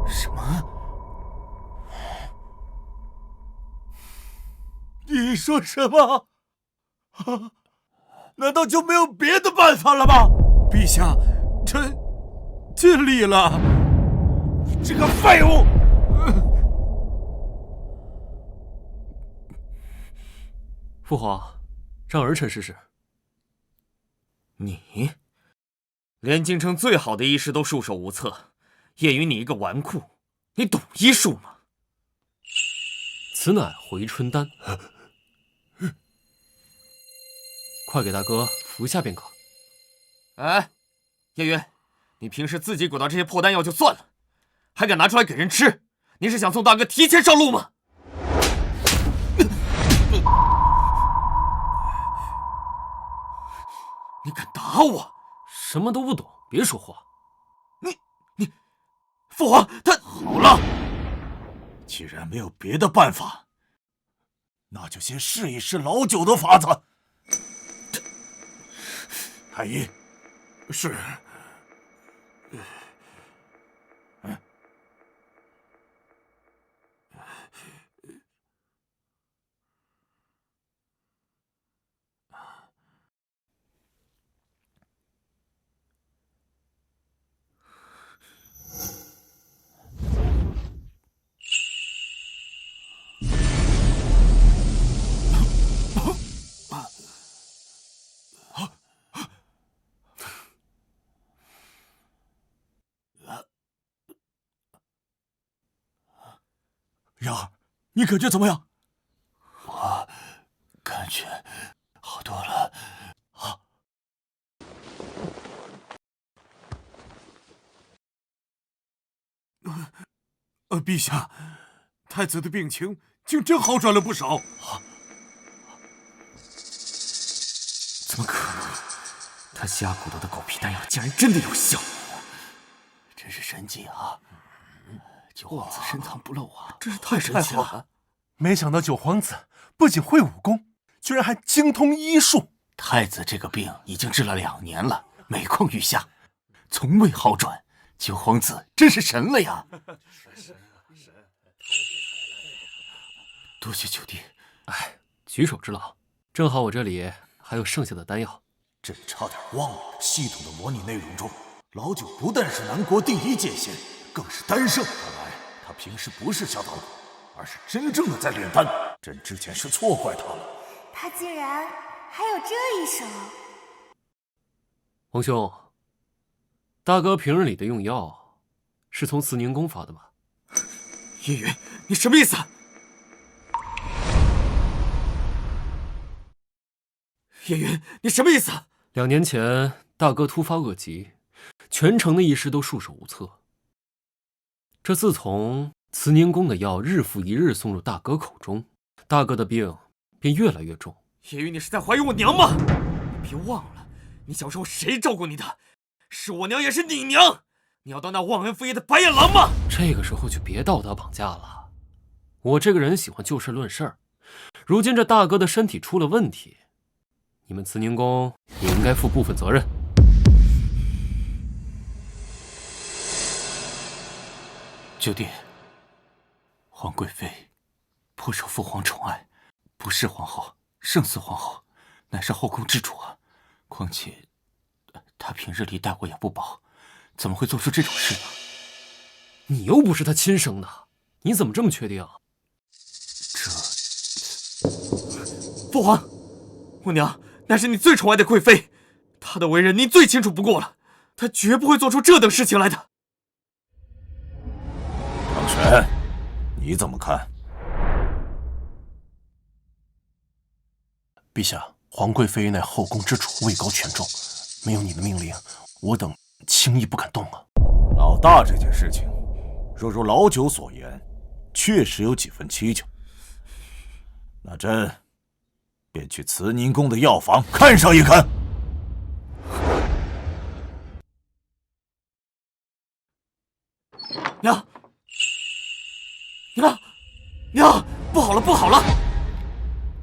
什么？你说什么？难道就没有别的办法了吗？陛下，臣尽力了。这个废物！父皇，让儿臣试试。你连京城最好的医师都束手无策，叶云你一个纨绔，你懂医术吗？此乃回春丹，快给大哥服下便可。哎，叶云，你平时自己鼓捣这些破丹药就算了，还敢拿出来给人吃？你是想送大哥提前上路吗？你敢打我？什么都不懂，别说话。你父皇，他好了，既然没有别的办法，那就先试一试老九的法子。太医，是。然儿，你感觉怎么样？我感觉好多了。陛下，太子的病情竟真好转了不少。怎么可能？他下蛊毒的狗皮丹药竟然真的有效！真是神迹啊！九皇子深藏不露啊，真是太神奇了！没想到九皇子不仅会武功，居然还精通医术。太子这个病已经治了2年了，每况愈下，从未好转。九皇子真是神了呀！多谢九弟。哎，举手之劳。正好我这里还有剩下的丹药。朕差点忘了，系统的模拟内容中，老九不但是南国第1剑仙，更是丹圣。看来他平时不是小捣鬼，而是真正的在炼丹。朕之前是错怪他了。他竟然还有这一手。皇兄，大哥平日里的用药是从慈宁宫发的吧？叶云，你什么意思？叶云，你什么意思？2年前大哥突发恶疾，全城的医师都束手无策。这自从慈宁宫的药日复一日送入大哥口中，大哥的病便越来越重。叶云，你是在怀疑我娘吗？别忘了，你小时候谁照顾你的？是我娘，也是你娘。你要当那忘恩负义的白眼狼吗？这个时候就别道德绑架了。我这个人喜欢就事论事。如今这大哥的身体出了问题，你们慈宁宫也应该负部分责任。九弟，皇贵妃颇受父皇宠爱，不是皇后胜似皇后，乃是后宫之主啊。况且她平日里待我也不薄，怎么会做出这种事呢？你又不是她亲生的，你怎么这么确定？父皇，我娘乃是你最宠爱的贵妃，她的为人您最清楚不过了，她绝不会做出这等事情来的。唐玄，你怎么看？陛下，皇贵妃乃后宫之主，位高权重，没有你的命令，我等轻易不敢动啊。老大这件事情，若如老九所言，确实有几分蹊跷。那朕便去慈宁宫的药房看上一看。娘，娘，不好了，不好了！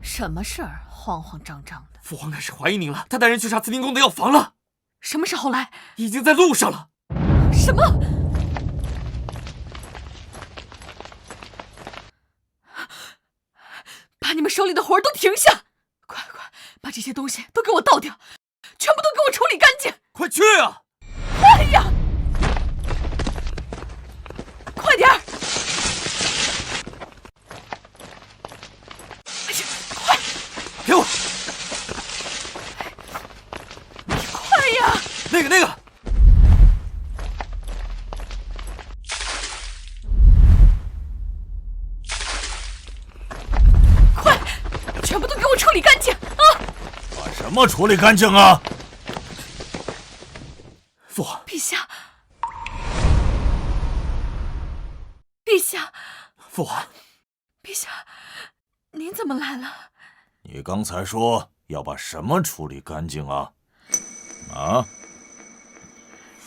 什么事儿？慌慌张张的。父皇开始怀疑您了，他带人去查慈宁宫的药房了。什么时候来？已经在路上了。什么？把你们手里的活儿都停下！快，把这些东西都给我倒掉，全部都给我处理干净！快去啊！快呀！快点儿！哎呀，快！给我！快呀！那个！快！全部都给我处理干净啊！把什么处理干净啊？父皇，陛下，陛下，父皇，陛下，您怎么来了？你刚才说要把什么处理干净啊？啊？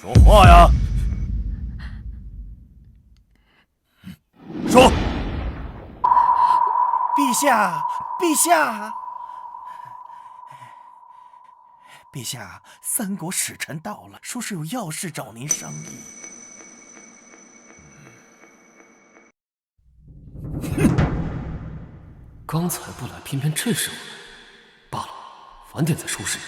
说话呀！说。陛下，陛下，陛下，三国使臣到了，说是有要事找您商议。刚才不来，偏偏这时候来，罢了，晚点再收拾。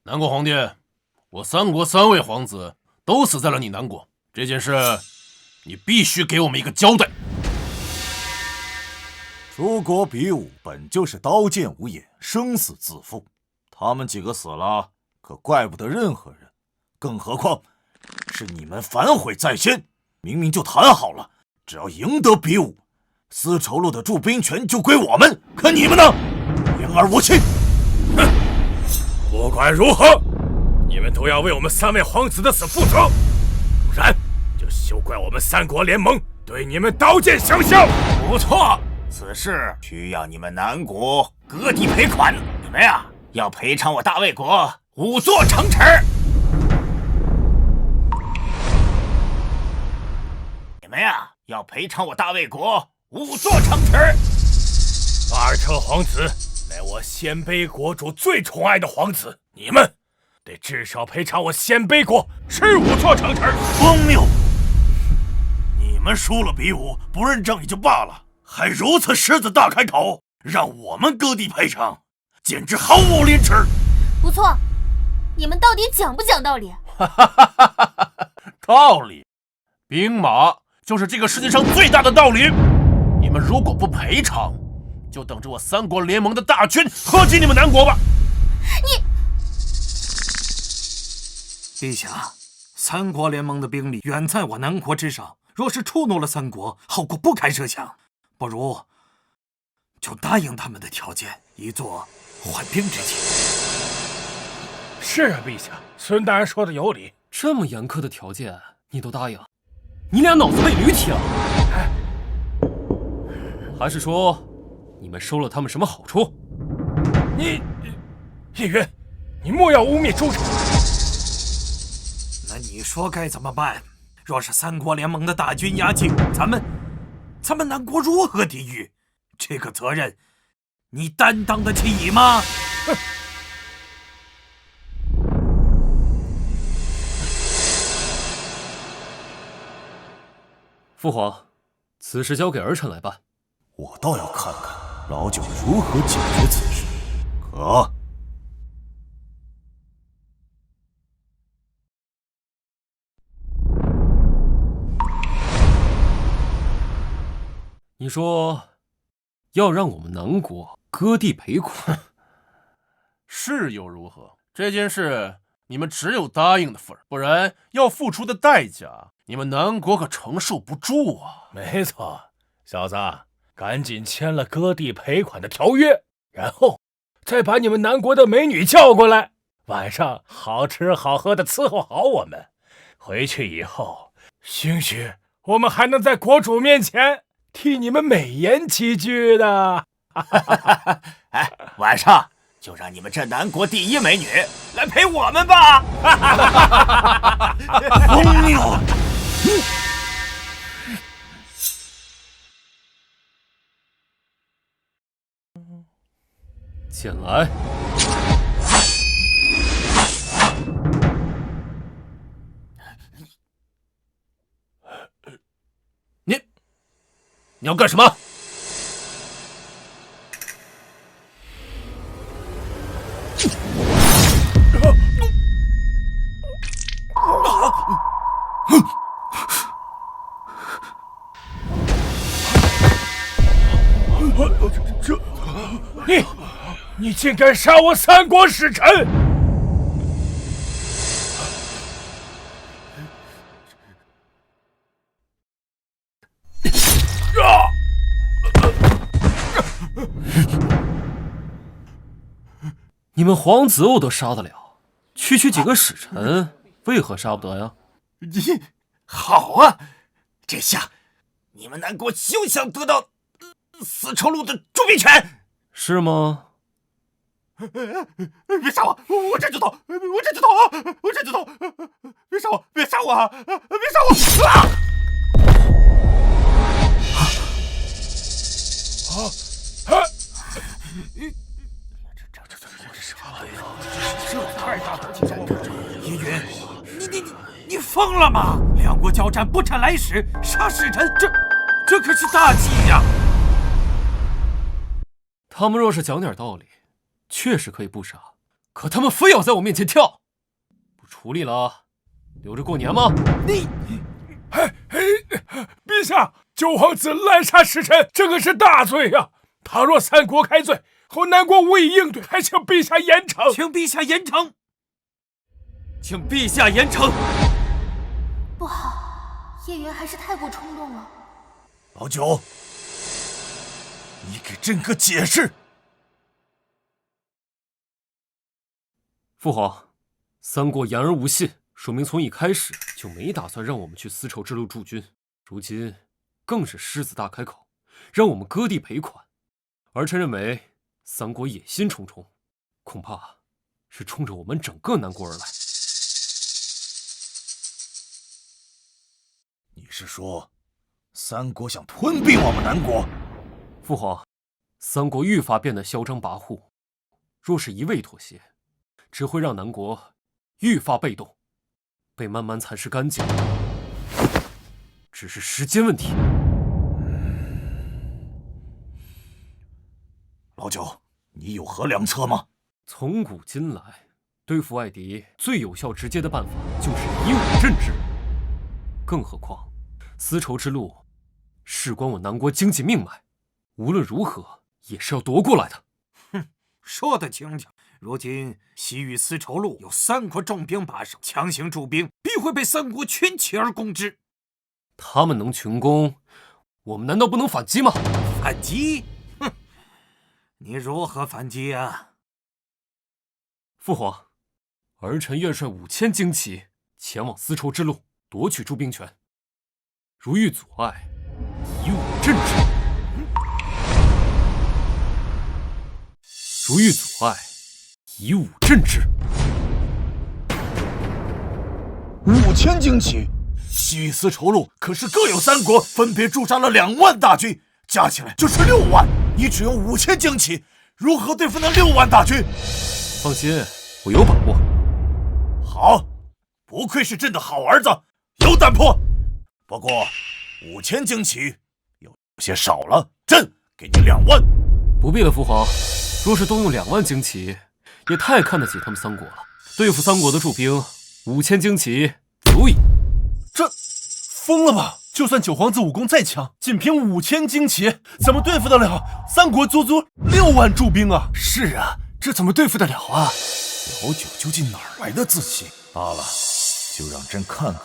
南国皇帝，我三国3位皇子都死在了你南国，这件事你必须给我们一个交代。诸国比武本就是刀剑无眼，生死自负，他们几个死了，可怪不得任何人，更何况是你们反悔在先，明明就谈好了，只要赢得比武，丝绸路的驻兵权就归我们，可你们呢？言而无信。哼！不管如何，你们都要为我们3位皇子的死负责，不然就休怪我们三国联盟对你们刀剑相向。不错，此事需要你们南国割地赔款，你们呀要赔偿我大魏国5座城池。你们呀要赔偿我大魏国5座城池。二车皇子乃我鲜卑国主最宠爱的皇子，你们得至少赔偿我鲜卑国15座城池。荒谬！你们输了比武，不认账也就罢了，还如此狮子大开口，让我们割地赔偿，简直毫无廉耻。不错，你们到底讲不讲道理？道理，兵马就是这个世界上最大的道理。你们如果不赔偿，就等着我三国联盟的大军喝进你们南国吧！陛下，三国联盟的兵力远在我南国之上，若是触怒了三国，后果不堪设想。不如就答应他们的条件，以作缓兵之计。是啊，陛下，孙大人说的有理。这么严苛的条件你都答应？你俩脑子被驴踢了？还是说你们收了他们什么好处？叶云，你莫要污蔑诸臣。那你说该怎么办？若是三国联盟的大军压境，咱们南国如何抵御？这个责任，你担当得起吗？哼！父皇，此事交给儿臣来办。我倒要看看老九如何解决此事。可你说要让我们南国割地赔款，是又如何？这件事你们只有答应的份儿，不然要付出的代价，你们南国可承受不住啊！没错，小子，赶紧签了割地赔款的条约，然后再把你们南国的美女叫过来，晚上好吃好喝的伺候好我们。回去以后，兴许我们还能在国主面前替你们美言几句的。哎，晚上就让你们这南国第一美女来陪我们吧！荒谬！捡来。你要干什么？你竟敢杀我三国使臣！你们皇子我都杀得了，区区几个使臣，为何杀不得呀？好啊，这下你们南国休想得到丝绸路的驻兵权。是吗？别杀我！我这就走！我这就走啊！我这就走！别杀我！别杀我啊！别杀我！啊！这太大胆了！叶云，你疯了吗？两国交战，不斩来使，杀使臣，这可是大忌呀！他们若是讲点道理，确实可以不杀，可他们非要在我面前跳，不处理了，留着过年吗？陛下，九皇子滥杀使臣，这个是大罪呀！他若三国开罪，后南国无以应对，还请陛下严惩。请陛下严惩。请陛下严惩。不好，叶云还是太过冲动了。老九，你给朕个解释。父皇，三国言而无信，说明从一开始就没打算让我们去丝绸之路驻军，如今更是狮子大开口，让我们割地赔款。儿臣认为三国野心重重，恐怕是冲着我们整个南国而来。你是说三国想吞并我们南国？父皇，三国愈发变得嚣张跋扈，若是一味妥协，只会让南国愈发被动，被慢慢蚕食干净，只是时间问题。老九，你有何良策吗？从古今来，对付外敌最有效直接的办法就是以武镇之。更何况，丝绸之路事关我南国经济命脉，无论如何也是要夺过来的。哼，说得轻巧。如今西域丝绸路有3国重兵把守，强行驻兵，必会被三国群起而攻之。他们能群攻，我们难道不能反击吗？反击？哼，你如何反击啊？父皇，儿臣愿率5000精骑前往丝绸之路，夺取驻兵权。如遇阻碍，以武镇之。如遇阻碍，以武镇之。 5000精骑，西域丝绸路可是各有3国分别驻扎了2万大军，加起来就是6万。你只用5000精骑，如何对付那6万大军？放心，我有把握。好，不愧是朕的好儿子，有胆魄。不过5000精骑有些少了，朕给你2万。不必了，父皇。若是动用2万精骑，也太看得起他们3国了。对付3国的驻兵，5000精骑足矣。这疯了吧？就算九皇子武功再强，仅凭5000精骑，怎么对付得了3国足6万驻兵啊？是啊，这怎么对付得了啊？老九究竟哪儿来的自信？罢了，就让朕看看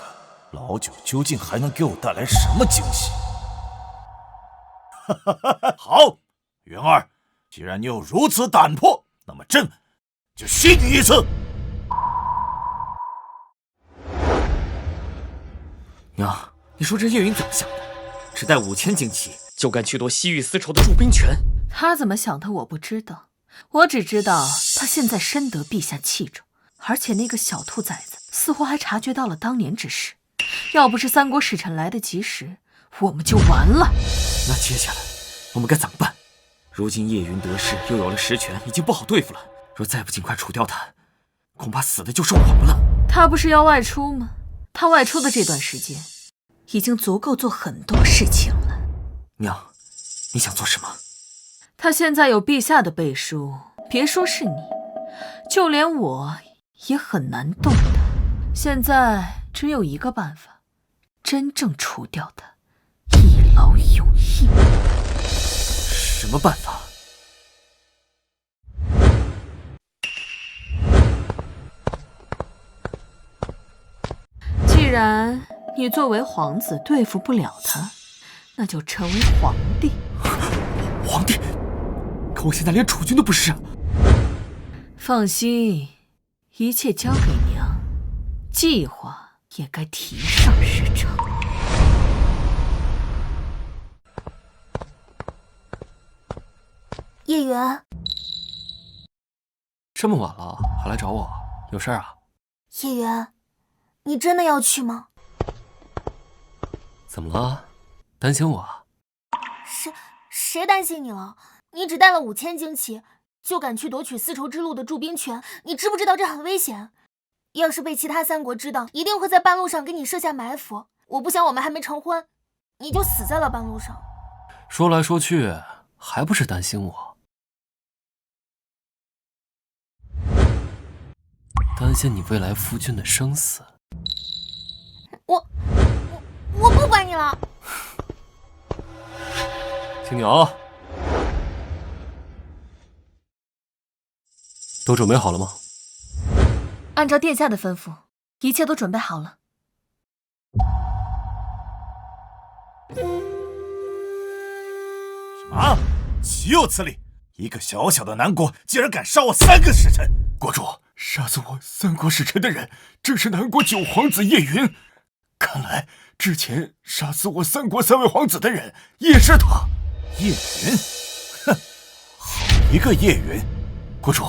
老九究竟还能给我带来什么惊喜。好，元儿，既然你有如此胆魄，那么朕就信你一次。娘，你说这叶云怎么想的？只带5000精骑就敢去夺西域丝绸的驻兵权？他怎么想的我不知道，我只知道他现在深得陛下器重，而且那个小兔崽子似乎还察觉到了当年之事。要不是3国使臣来得及时，我们就完了。那接下来我们该怎么办？如今叶云得势，又有了实权，已经不好对付了。若再不尽快除掉他，恐怕死的就是我们了。他不是要外出吗？他外出的这段时间，已经足够做很多事情了。娘，你想做什么？他现在有陛下的背书，别说是你，就连我也很难动他。现在只有一个办法，真正除掉他，一劳永逸。什么办法？既然你作为皇子对付不了他，那就成为皇帝。皇帝？可我现在连储君都不是。放心，一切交给娘，计划也该提上日程。叶元。这么晚了还来找我，有事儿啊？叶元，你真的要去吗？怎么了？担心我啊？谁担心你了？你只带了5000旌旗，就敢去夺取丝绸之路的驻兵权，你知不知道这很危险？要是被其他3国知道，一定会在半路上给你设下埋伏。我不想我们还没成婚，你就死在了半路上。说来说去，还不是担心我，担心你未来夫君的生死。我不管你了。青鸟，都准备好了吗？按照殿下的吩咐，一切都准备好了。什么？岂有此理！一个小小的南国，竟然敢杀我3个使臣！国主，杀死我3国使臣的人，正是南国9皇子叶云。看来之前杀死我3国3位皇子的人，也是他。叶云，哼，好一个叶云！国主，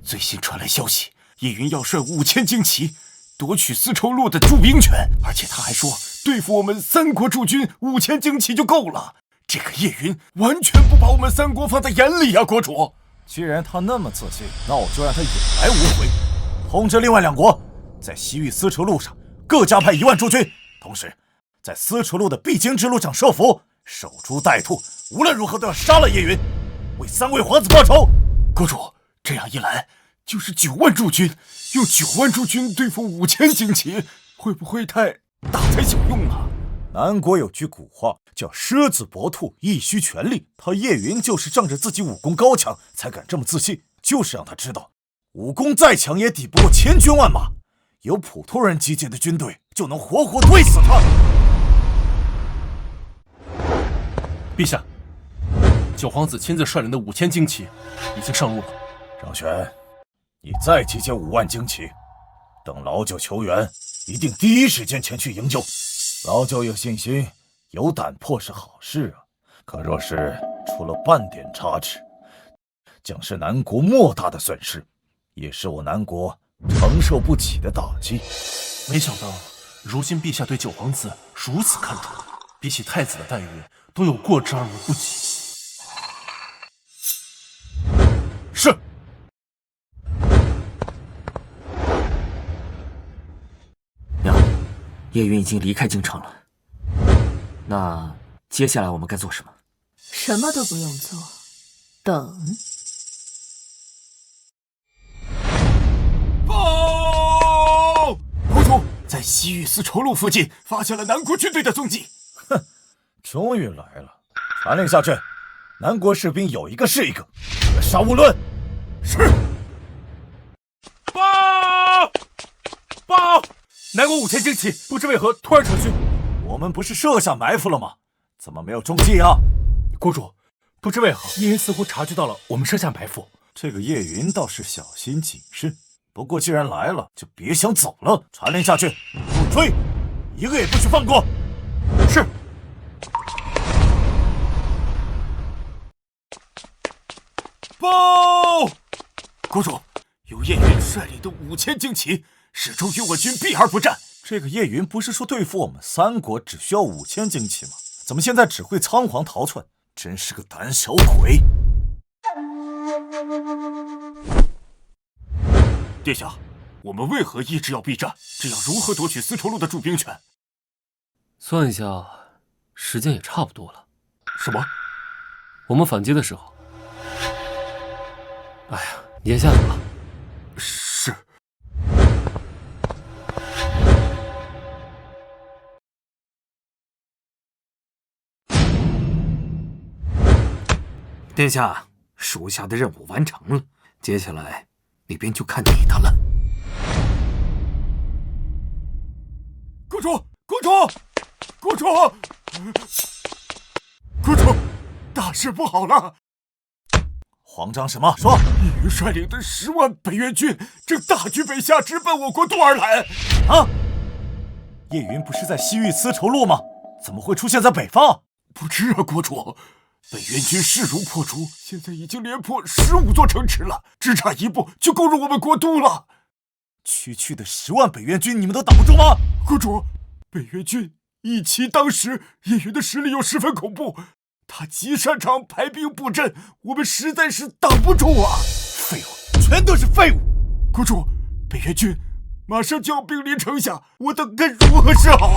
最新传来消息，叶云要率5000旌旗夺取丝绸路的驻兵权，而且他还说对付我们3国驻军5000旌旗就够了。这个叶云完全不把我们3国放在眼里啊，国主！既然他那么自信，那我就让他有来无回。通知另外2国，在西域丝绸路上各加派1万驻军，同时在丝绸路的必经之路上设伏，守株待兔，无论如何都要杀了叶云，为3位皇子报仇。国主，这样一来就是9万驻军，用9万驻军对付5000旌旗，会不会太大材小用了？南国有句古话叫狮子搏兔，一须全力。他叶云就是仗着自己武功高强才敢这么自信，就是让他知道武功再强也抵不过千军万马，有普通人集结的军队就能活活推死他。陛下，9皇子亲自率领的5000旌旗已经上路了。张玄，你再集结5万旌旗，等老九求援，一定第一时间前去营救。老九有信心，有胆魄是好事啊，可若是出了半点差池，将是南国莫大的损失，也是我南国承受不起的打击。没想到如今陛下对9皇子如此看重，比起太子的待遇都有过之而无不及。是。娘，叶云已经离开京城了，那接下来我们该做什么？什么都不用做，等。报！国主，在西域丝绸路附近发现了南国军队的踪迹。哼，终于来了！传令下去，南国士兵有一个是一个，绝杀无论。是。报！南国5000旌旗不知为何突然撤军。我们不是设下埋伏了吗？怎么没有中计啊？国主，不知为何叶云似乎察觉到了我们设下埋伏。这个叶云倒是小心谨慎，不过既然来了，就别想走了。传令下去，给我追，一个也不许放过。是。报！国主，由叶云率领的5000旌旗始终与我军避而不战。这个叶云不是说对付我们3国只需要5000旌旗吗？怎么现在只会仓皇逃窜？真是个胆小鬼！殿下，我们为何一直要避战？这样如何夺取丝绸路的驻兵权？算一下，时间也差不多了。什么？我们反击的时候，哎呀，你先下去吧。是。殿下，属下的任务完成了，接下来那边就看你的了。公主，公主，公主，公主，大事不好了！慌张什么？说！叶云率领的10万北越军正大举北下，直奔我国都而来。啊！叶云不是在西域丝绸路吗？怎么会出现在北方？不知啊，国主。北元军势如破竹，现在已经连破15座城池了，只差一步就攻入我们国都了。区的10万北元军，你们都挡不住吗？国主，北元军一骑当十，叶云的实力又十分恐怖，他极擅长排兵布阵，我们实在是挡不住啊！废物，全都是废物！国主，北元军马上就要兵临城下，我等该如何是好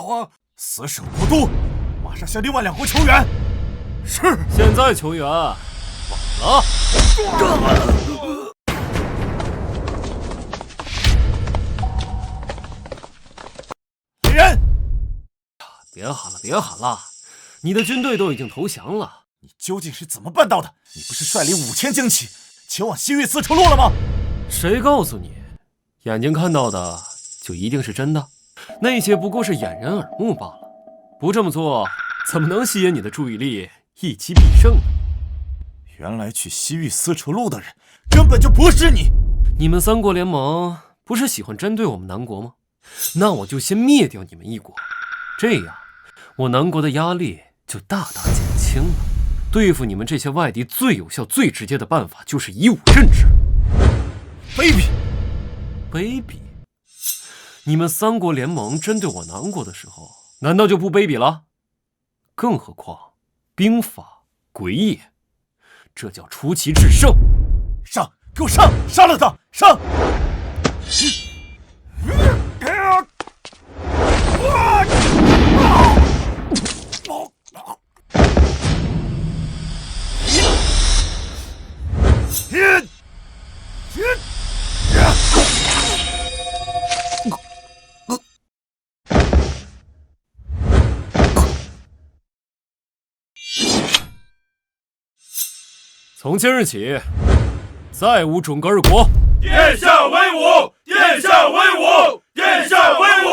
啊？死守国都，马上向另外2国求援。是。现在求援，晚了。来人！别喊了，你的军队都已经投降了。你究竟是怎么办到的？你不是率领5000精骑前往西域丝绸路了吗？谁告诉你，眼睛看到的就一定是真的？那些不过是掩人耳目罢了。不这么做，怎么能吸引你的注意力，一击必胜呢？原来去西域丝绸路的人根本就不是你！你们3国联盟不是喜欢针对我们南国吗？那我就先灭掉你们一国，这样我南国的压力就大大减轻了。对付你们这些外敌最有效、最直接的办法就是以武镇之。卑鄙！你们3国联盟针对我南国的时候，难道就不卑鄙了？更何况兵法诡也，这叫出奇制胜。上，给我上！杀了他！上！从今日起，再无准噶尔国。殿下威武！殿下威武！殿下威武！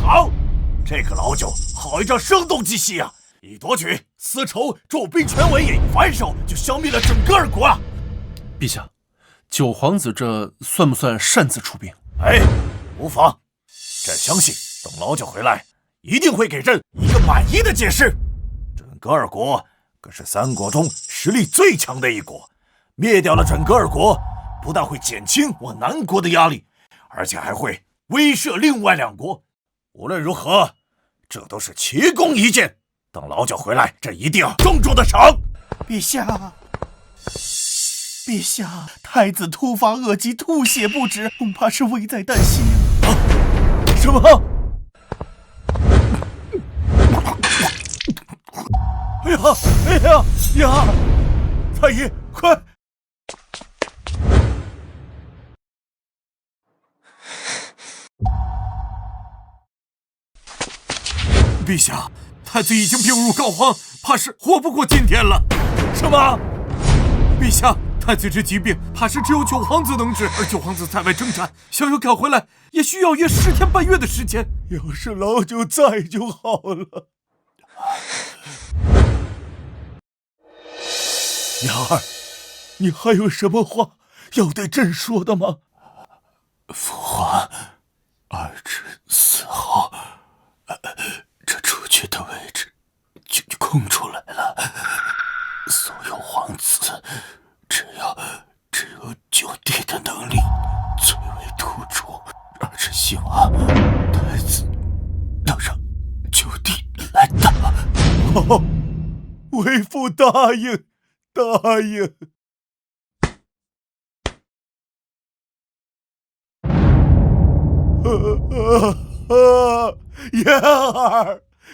好，这个老九好一张声东击西啊！一夺取丝绸，驻兵权为野，反手就消灭了整个2国啊！陛下，九皇子这算不算擅自出兵？无妨，朕相信等老九回来，一定会给朕一个满意的解释。整个2国可是3国中实力最强的一国，灭掉了整个2国，不但会减轻我南国的压力，而且还会威慑另外2国。无论如何，这都是奇功一件。等老九回来，朕一定要重重的赏。陛下，太子突发恶疾，吐血不止，恐怕是危在旦夕。什么？哎呀！太医，快！陛下，太子已经病入膏肓，怕是活不过今天了。什么？陛下，太子这疾病怕是只有九皇子能治，而九皇子在外征战，想要赶回来也需要约10天半月的时间。要是老九在就好了。杨儿，你还有什么话要对朕说的吗？父皇，儿臣死后，这出去的位置就空出来了。所有皇子，只有九弟的能力最为突出，儿臣希望太子能让九弟来打。为父答应。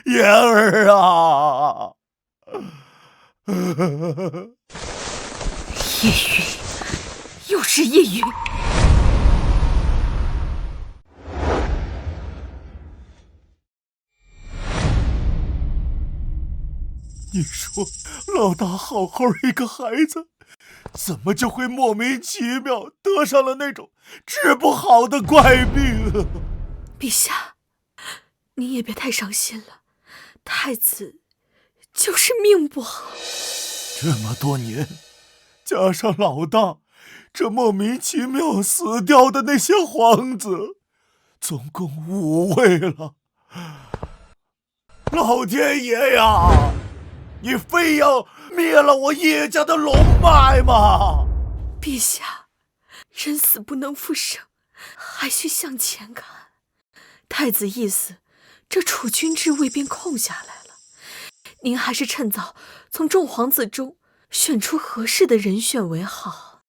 言儿啊！夜雨，又是夜雨。你说，老大好好一个孩子，怎么就会莫名其妙得上了那种治不好的怪病啊？陛下，你也别太伤心了，太子就是命不好。这么多年，加上老大，这莫名其妙死掉的那些皇子，总共5位了。老天爷呀，你非要灭了我叶家的龙脉吗？陛下，人死不能复生，还需向前看。太子意思，这储君之位便空下来了，您还是趁早从众皇子中选出合适的人选为好。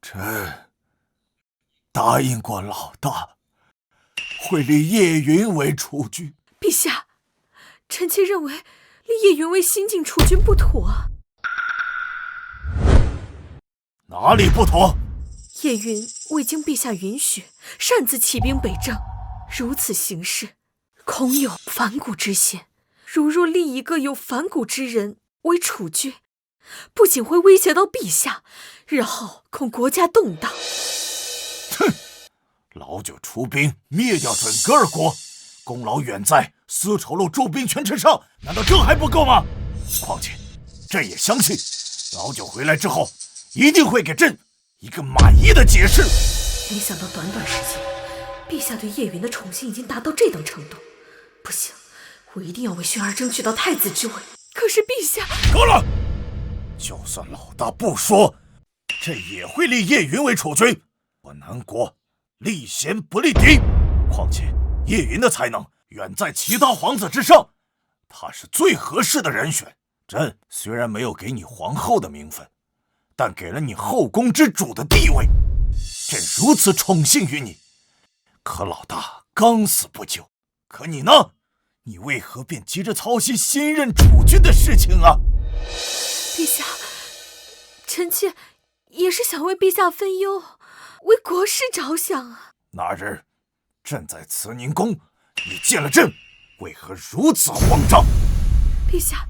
臣答应过老大，会立叶云为储君。陛下，臣妾认为立叶云为新晋储君不妥啊。哪里不妥？叶云未经陛下允许，擅自起兵北征，如此行事，恐有反骨之嫌。若立一个有反骨之人为储君，不仅会威胁到陛下，日后恐国家动荡。哼！老九出兵灭掉准噶尔国，功劳远在丝绸路驻兵权之上，难道这还不够吗？况且朕也相信，老九回来之后一定会给朕一个满意的解释。没想到短短时间，陛下对叶云的宠幸已经达到这等程度。不行，我一定要为轩儿争取到太子之位。可是陛下……够了！就算老大不说，朕也会立叶云为储君。我南国立贤不立嫡，况且叶云的才能远在其他皇子之上，他是最合适的人选。朕虽然没有给你皇后的名分，但给了你后宫之主的地位。朕如此宠幸于你，可老大刚死不久，可你呢？你为何便急着操心新任储君的事情啊？陛下，臣妾也是想为陛下分忧，为国事着想啊。那日朕在慈宁宫，你见了朕，为何如此慌张？陛下，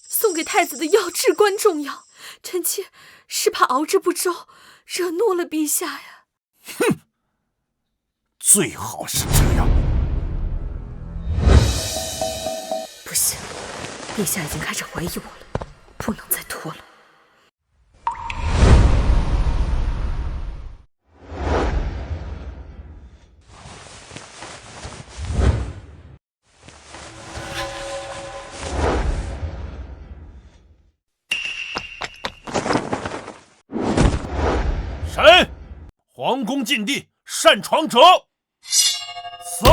送给太子的药至关重要，臣妾是怕熬制不周，惹怒了陛下呀。哼，最好是这样。不行，陛下已经开始怀疑我了，不能再拖了。神，皇宫禁地，擅闯者死！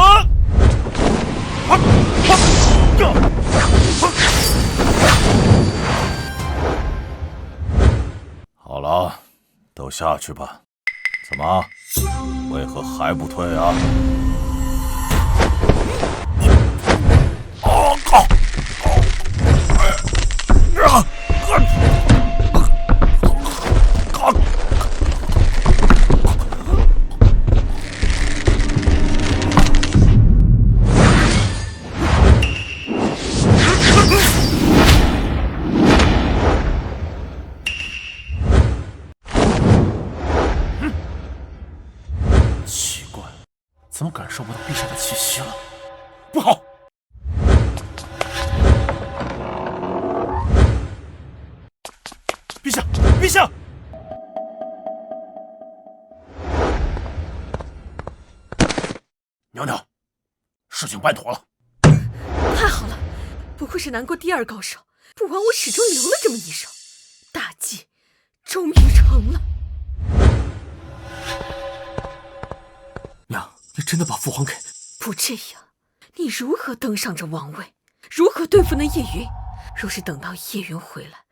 好了，都下去吧。怎么，为何还不退啊？怎么感受不到陛下的气息了？不好！陛下，陛下！娘娘，事情办妥了。太好了，不愧是南国第2高手，不枉我始终留了这么一手。大计终于成了。娘，你真的把父皇给……不这样，你如何登上这王位？如何对付那叶云？若是等到叶云回来，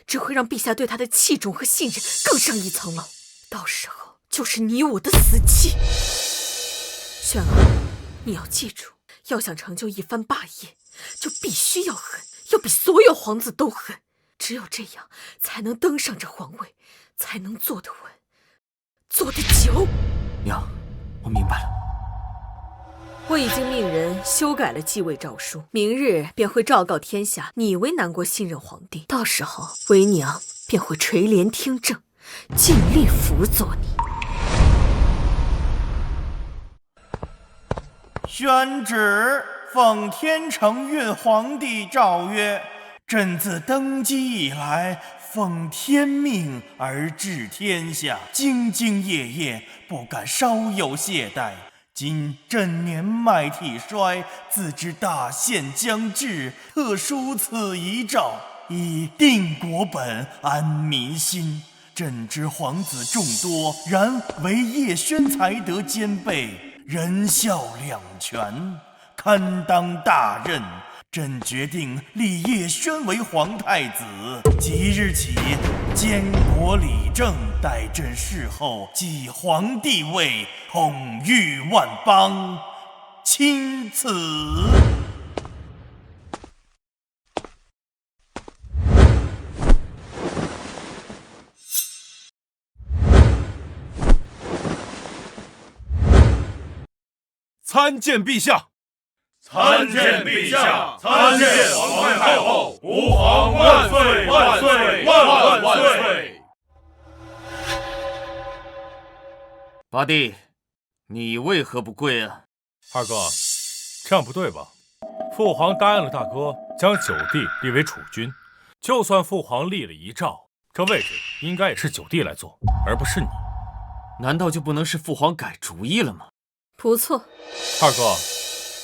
只会让陛下对他的器重和信任更上一层楼。到时候就是你我的死期。轩儿，你要记住，要想成就一番霸业，就必须要狠，要比所有皇子都狠。只有这样，才能登上这皇位，才能坐得稳，坐得久。娘，我明白了。我已经命人修改了继位诏书，明日便会昭告天下，你为南国新任皇帝。到时候，为娘便会垂帘听政，尽力辅佐你。宣旨，奉天承运皇帝诏曰：朕自登基以来，奉天命而治天下，兢兢业业，不敢稍有懈怠。今朕年迈体衰，自知大限将至，特书此遗诏，以定国本，安民心。朕知皇子众多，然唯叶轩才德兼备，仁孝两全，堪当大任。朕决定立叶轩为皇太子，即日起监国理政，待朕逝后继皇帝位，统御万邦。钦此。参见陛下。参见陛下，参见皇太后，吾皇万岁万岁万万岁！八弟，你为何不跪啊？二哥，这样不对吧？父皇答应了大哥，将九弟立为储君。就算父皇立了遗诏，这位置应该也是九弟来做，而不是你。难道就不能是父皇改主意了吗？不错。二哥，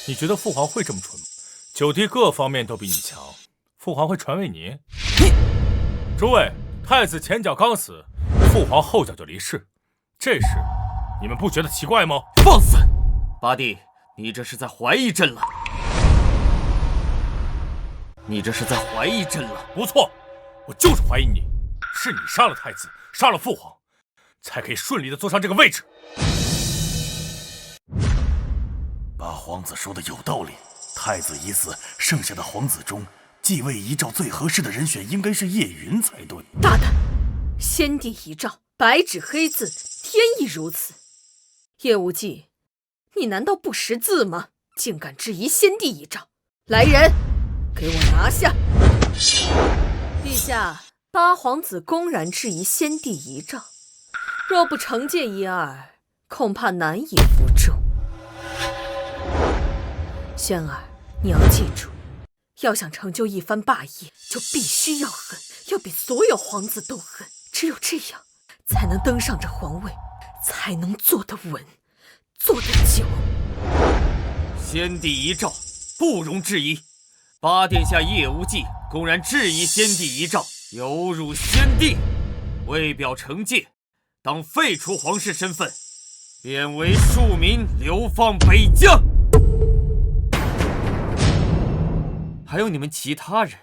你觉得父皇会这么蠢吗？九弟各方面都比你强，父皇会传位你？诸位，太子前脚刚死，父皇后脚就离世，这事你们不觉得奇怪吗？放肆！八弟，你这是在怀疑朕了。你这是在怀疑朕了。不错，我就是怀疑你，是你杀了太子，杀了父皇，才可以顺利的坐上这个位置。八皇子说的有道理，太子已死，剩下的皇子中，继位遗诏最合适的人选应该是叶云才对。大胆！先帝遗诏，白纸黑字，天意如此。叶无忌，你难道不识字吗？竟敢质疑先帝遗诏！来人，给我拿下！陛下，八皇子公然质疑先帝遗诏，若不惩戒一二，恐怕难以服众。轩儿，你要记住，要想成就一番霸业，就必须要狠，要比所有皇子都狠。只有这样，才能登上这皇位，才能坐得稳，坐得久。先帝遗诏不容置疑，八殿下叶无忌公然质疑先帝遗诏，有辱先帝，为表惩戒，当废除皇室身份，贬为庶民，流放北疆。还有你们其他人，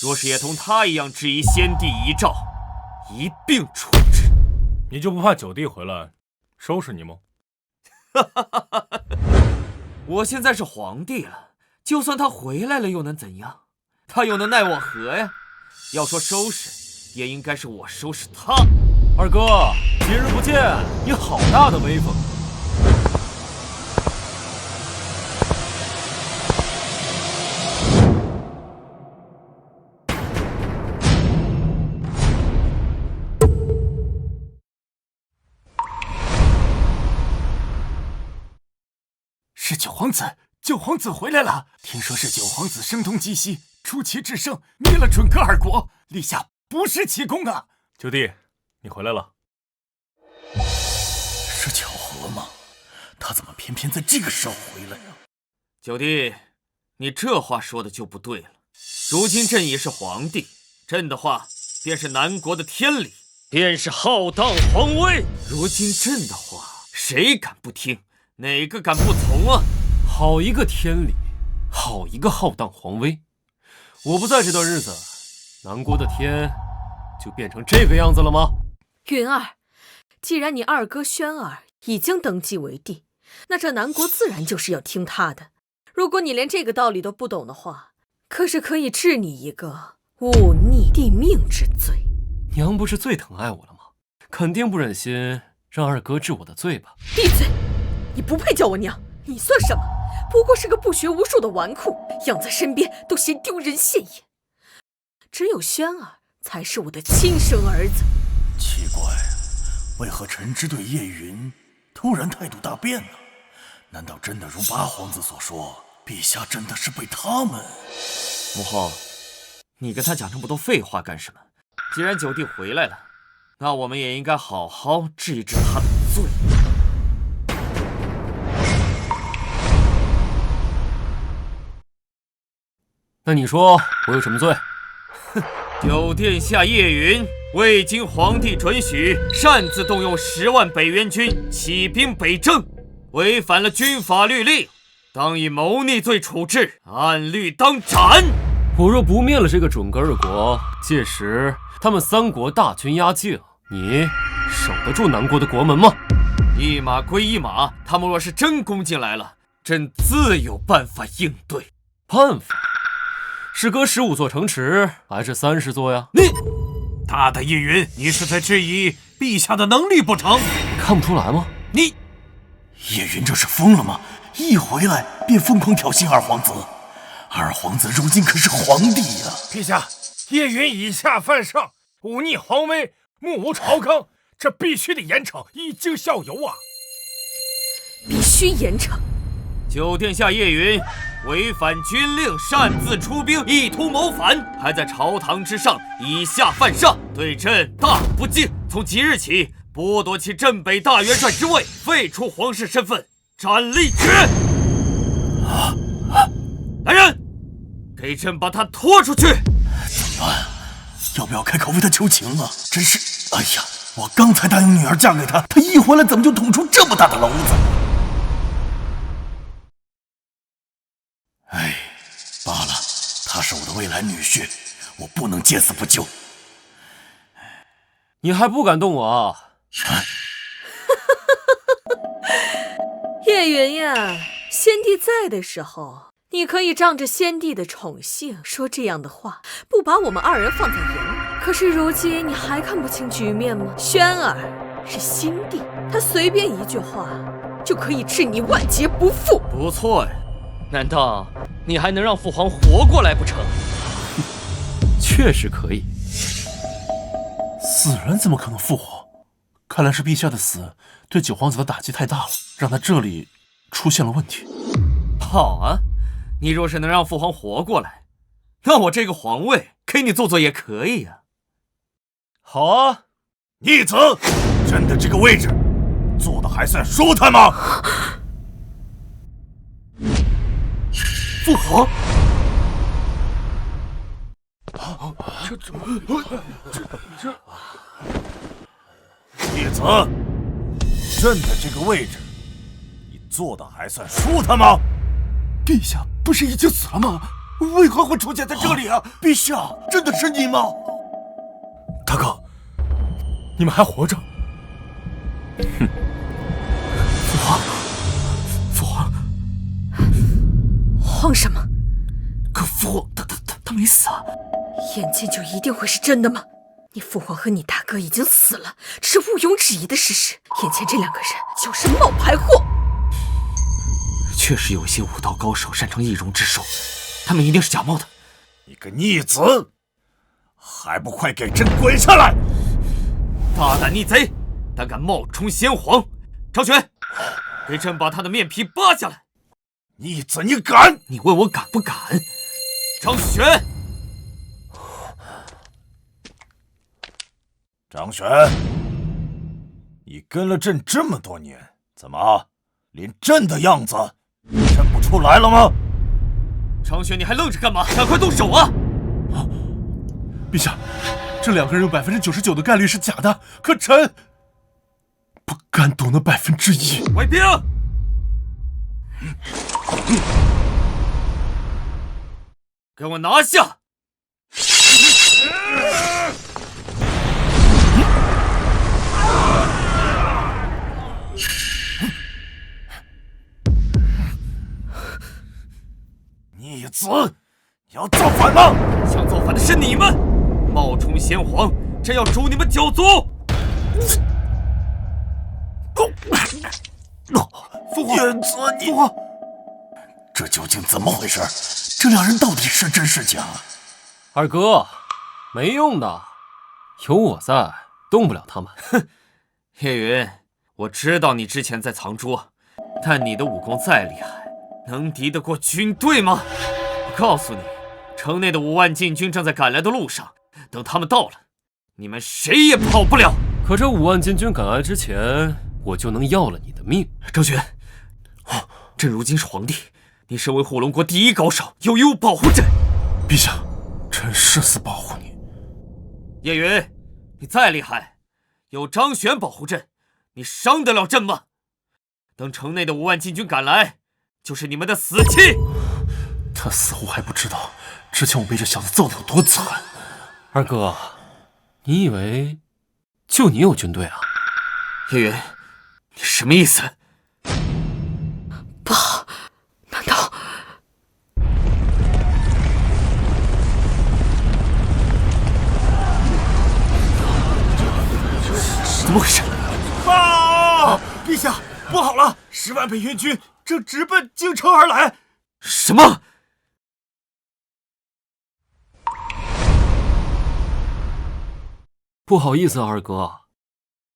若是也同他一样质疑先帝遗诏，一并处置。你就不怕九弟回来收拾你吗？我现在是皇帝了，就算他回来了又能怎样？他又能奈我何呀？要说收拾，也应该是我收拾他。二哥，今日不见，你好大的威风！是九皇子，九皇子回来了。听说是九皇子声东击西，出奇制胜，灭了准噶尔国。陛下不是奇功啊！九弟，你回来了。是巧合吗？他怎么偏偏在这个时候回来呀？九弟，你这话说的就不对了。如今朕已是皇帝，朕的话便是南国的天理，便是浩荡皇威。如今朕的话，谁敢不听？哪个敢不从啊？好一个天理，好一个浩荡皇威！我不在这段日子，南国的天就变成这个样子了吗？云儿，既然你二哥轩儿已经登基为帝，那这南国自然就是要听他的。如果你连这个道理都不懂的话，可是可以治你一个忤逆帝命之罪。娘不是最疼爱我了吗？肯定不忍心让二哥治我的罪吧？闭嘴！你不配叫我娘，你算什么？不过是个不学无术的纨绔，养在身边都嫌丢人现眼。只有轩儿才是我的亲生儿子。奇怪，为何臣之对叶云突然态度大变呢？难道真的如八皇子所说，陛下真的是被他们……母后，你跟他讲这么多废话干什么？既然九弟回来了，那我们也应该好好治一治他的罪。那你说我有什么罪？九殿下叶云未经皇帝准许，擅自动用10万北元军起兵北征，违反了军法律令，当以谋逆罪处置，按律当斩。我若不灭了这个准噶尔国，届时他们3国大军压境，你守得住南国的国门吗？一码归一码，他们若是真攻进来了，朕自有办法应对。办法？是割15座城池，还是30座呀？大胆叶云，你是在质疑陛下的能力不成？看不出来吗？你叶云这是疯了吗？一回来便疯狂挑衅二皇子，二皇子如今可是皇帝呀！陛下，叶云以下犯上，忤逆皇威，目无朝纲，这必须得严惩，以儆效尤啊！必须严惩。九殿下叶云违反军令，擅自出兵，意图谋反，还在朝堂之上以下犯上，对朕大不敬。从即日起，剥夺其镇北大元帅之位，废除皇室身份，斩立决。来人，给朕把他拖出去！怎么办？要不要开口为他求情啊？真是，哎呀，我刚才答应女儿嫁给他，他一回来怎么就捅出这么大的篓子？哎，罢了，他是我的未来女婿，我不能见死不救。你还不敢动我啊？叶云呀，先帝在的时候，你可以仗着先帝的宠幸说这样的话，不把我们2人放在眼里。可是如今你还看不清局面吗？轩儿是新帝，他随便一句话就可以置你万劫不复。不错呀，难道你还能让父皇活过来不成？确实可以。死人怎么可能复活？看来是陛下的死对九皇子的打击太大了，让他这里出现了问题。好啊，你若是能让父皇活过来，那我这个皇位给你坐坐也可以呀。好啊，逆子，朕的这个位置坐的还算舒坦吗？父皇，逆子，朕的这个位置，你坐的还算舒坦吗？陛下不是已经死了吗？为何会出现在这里啊？陛下，真的是你吗？大哥，你们还活着？哼，父皇，慌什么？可父皇他没死啊！眼见就一定会是真的吗？你父皇和你大哥已经死了，这是毋庸置疑的事实。眼前这2个人就是冒牌货。确实有一些武道高手擅长易容之术，他们一定是假冒的。你个逆子，还不快给朕滚下来！大胆逆贼，胆敢冒充先皇！张玄，给朕把他的面皮扒下来！逆子，你敢？你问我敢不敢？张玄，张玄，你跟了朕这么多年，怎么连朕的样子认不出来了吗？张玄，你还愣着干嘛？赶快动手啊！陛下，这2个人有99%的概率是假的，可臣不敢赌那1%。卫兵，给我拿下！逆子，你要造反吗？想造反的是你们！冒充先皇，朕要诛你们9族！父皇，燕子，你父皇，这究竟怎么回事？这2人到底是真是假？二哥，没用的，有我在，动不了他们。哼，叶云，我知道你之前在藏拙，但你的武功再厉害，能敌得过军队吗？我告诉你，城内的5万禁军正在赶来的路上，等他们到了，你们谁也跑不了。可这5万禁军赶来之前，我就能要了你的命。张玄，朕如今是皇帝，你身为火龙国第一高手，有义务保护朕。陛下，臣誓死保护你。叶云，你再厉害，有张玄保护朕，你伤得了朕吗？等城内的5万禁军赶来，就是你们的死期。他似乎还不知道，之前我被这小子揍得有多惨。二哥，你以为就你有军队啊？叶云，你什么意思？不好，难道……怎么回事？啊！陛下，不好了！10万北元军正直奔京城而来。什么？不好意思，二哥，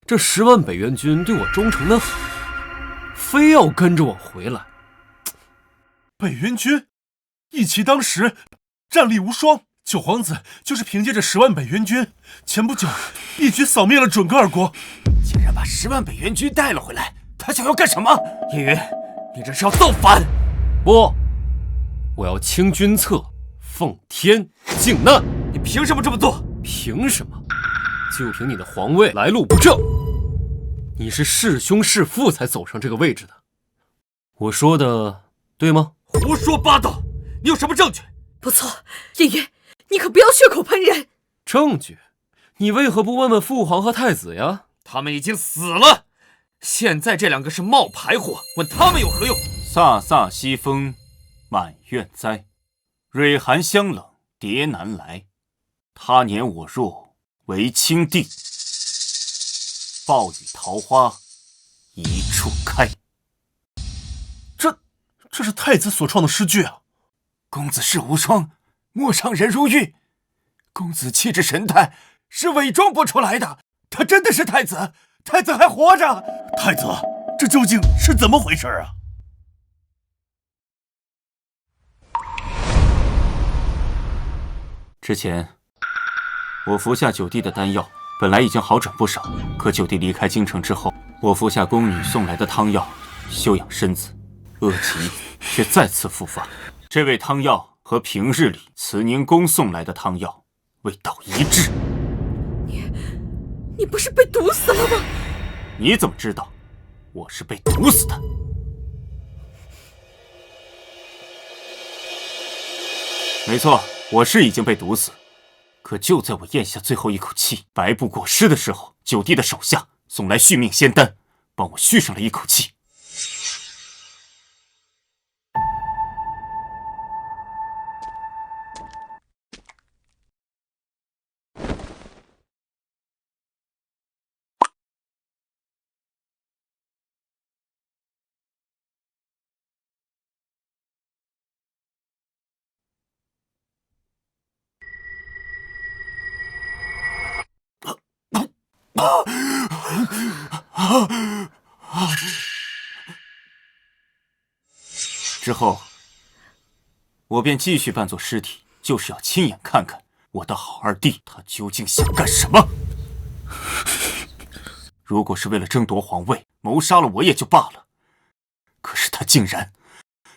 这10万北元军对我忠诚的很，非要跟着我回来。北元军，一骑当十，战力无双。九皇子就是凭借着10万北元军，前不久一举扫灭了准噶尔国，竟然把10万北元军带了回来，他想要干什么？叶云，你这是要造反？不，我要清君侧，奉天靖难。你凭什么这么做？凭什么？就凭你的皇位来路不正，你是弑兄弑父才走上这个位置的。我说的对吗？胡说八道！你有什么证据？不错，叶云，你可不要血口喷人。证据？你为何不问问父皇和太子呀？他们已经死了，现在这2个是冒牌货，问他们有何用？飒飒西风，满院栽，蕊寒香冷蝶难来。他年我若为清帝，暴雨桃花一处开。这是太子所创的诗句啊！公子世无双，陌上人如玉。公子气质神态是伪装不出来的，他真的是太子，太子还活着。太子，这究竟是怎么回事啊？之前我服下九弟的丹药，本来已经好转不少，可九弟离开京城之后，我服下宫女送来的汤药，休养身子，恶疾却再次复发。这味汤药和平日里慈宁宫送来的汤药味道一致。你不是被毒死了吗？你怎么知道我是被毒死的？没错，我是已经被毒死。可就在我咽下最后一口气，白布过尸的时候，九弟的手下送来续命仙丹，帮我续上了一口气。之后，我便继续扮作尸体，就是要亲眼看看我的好二弟他究竟想干什么。如果是为了争夺皇位，谋杀了我也就罢了，可是他竟然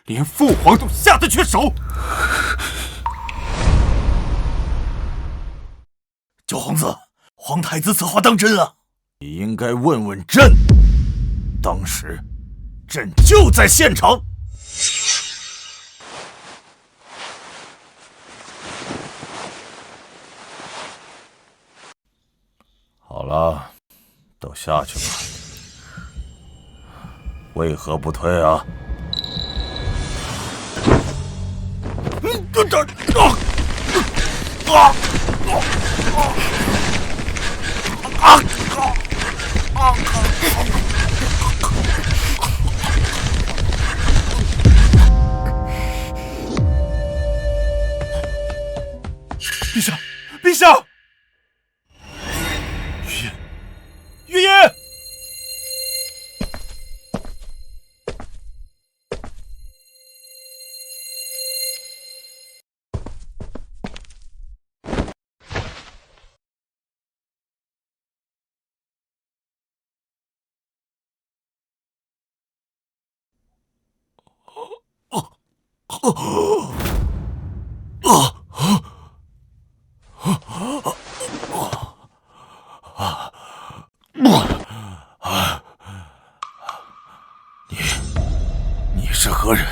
连父皇都下得去手。九皇子，皇太子此话当真啊？你应该问问朕，当时朕就在现场。好了，都下去吧。为何不退啊？陛下，陛下！月夜。你是何人？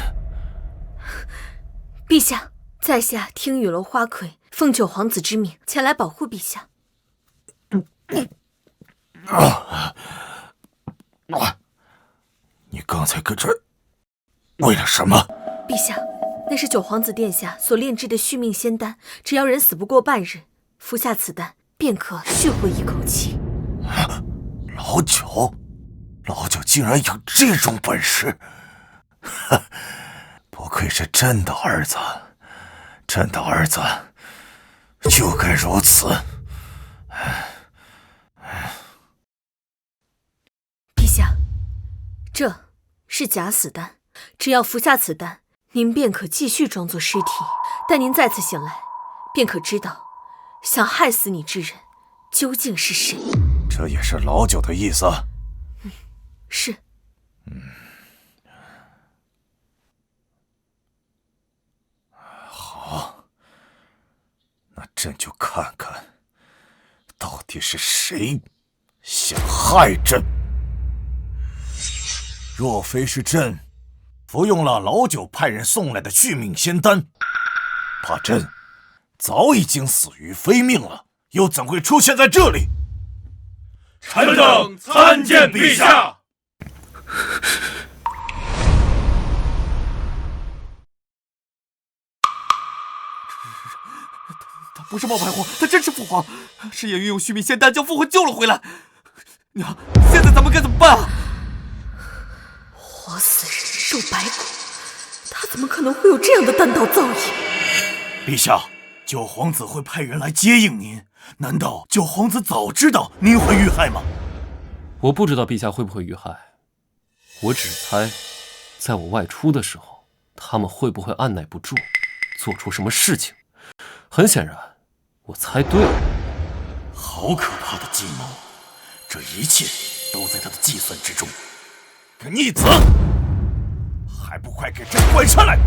陛下，在下听雨楼花魁奉九皇子之命前来保护陛下。你刚才搁这儿为了什么？陛下，那是九皇子殿下所炼制的续命仙丹，只要人死不过半日，服下此丹便可续回一口气。老九竟然有这种本事！不愧是朕的儿子，朕的儿子就该如此。陛下，这是假死丹，只要服下此丹，您便可继续装作尸体。待您再次醒来，便可知道想害死你之人究竟是谁。这也是老九的意思。是。好，那朕就看看，到底是谁想害朕。若非是朕服用了老九派人送来的续命仙丹，怕朕早已经死于非命了，又怎会出现在这里？臣等参见陛下。他不是冒牌货，他真是父皇，是叶运用续命仙丹将父皇救了回来。娘，现在咱们该怎么办啊？活死人受白骨，他怎么可能会有这样的单刀造诣？陛下，九皇子会派人来接应您，难道九皇子早知道您会遇害吗？我不知道陛下会不会遇害，我只猜，在我外出的时候，他们会不会按耐不住，做出什么事情？很显然，我猜对了。好可怕的计谋，这一切都在他的计算之中。个逆子，还不快给朕滚下来！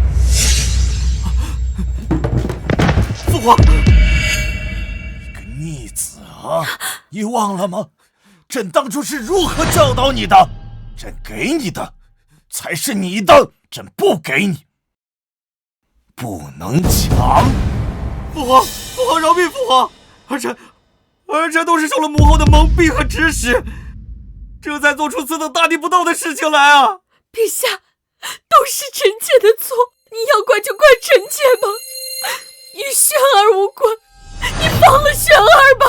父皇，你个逆子啊！你忘了吗？朕当初是如何教导你的？朕给你的才是你的，朕不给你，不能抢。父皇，父皇饶命！父皇，儿臣都是受了母后的蒙蔽和指使，这才做出此等大逆不道的事情来啊！陛下，都是臣妾的错，你要怪就怪臣妾吧，与轩儿无关，你放了轩儿吧！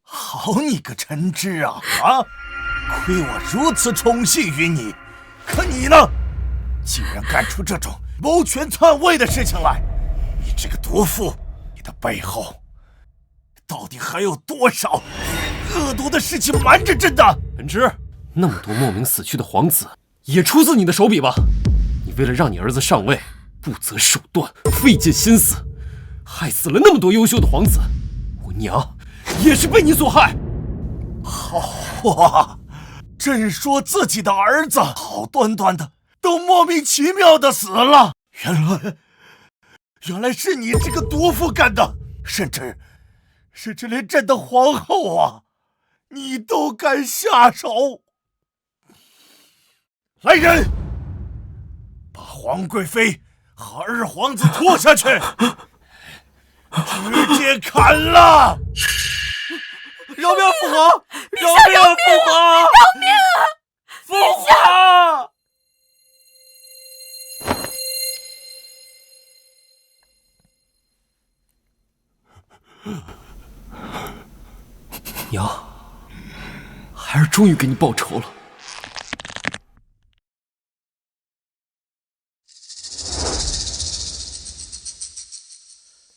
好你个陈芝啊！亏我如此宠信于你，可你呢，竟然干出这种谋权篡位的事情来！你这个毒妇，你的背后到底还有多少恶毒的事情瞒着朕的？陈芝，那么多莫名死去的皇子，也出自你的手笔吧？你为了让你儿子上位，不择手段，费尽心思，害死了那么多优秀的皇子，我娘也是被你所害。好话，朕说自己的儿子好端端的都莫名其妙的死了，原来是你这个毒妇干的，甚至连朕的皇后啊，你都敢下手！来人，把皇贵妃和二皇子拖下去，直接砍了！饶命，父皇！饶命，父皇！饶命啊！父皇！娘，孩儿终于给你报仇了。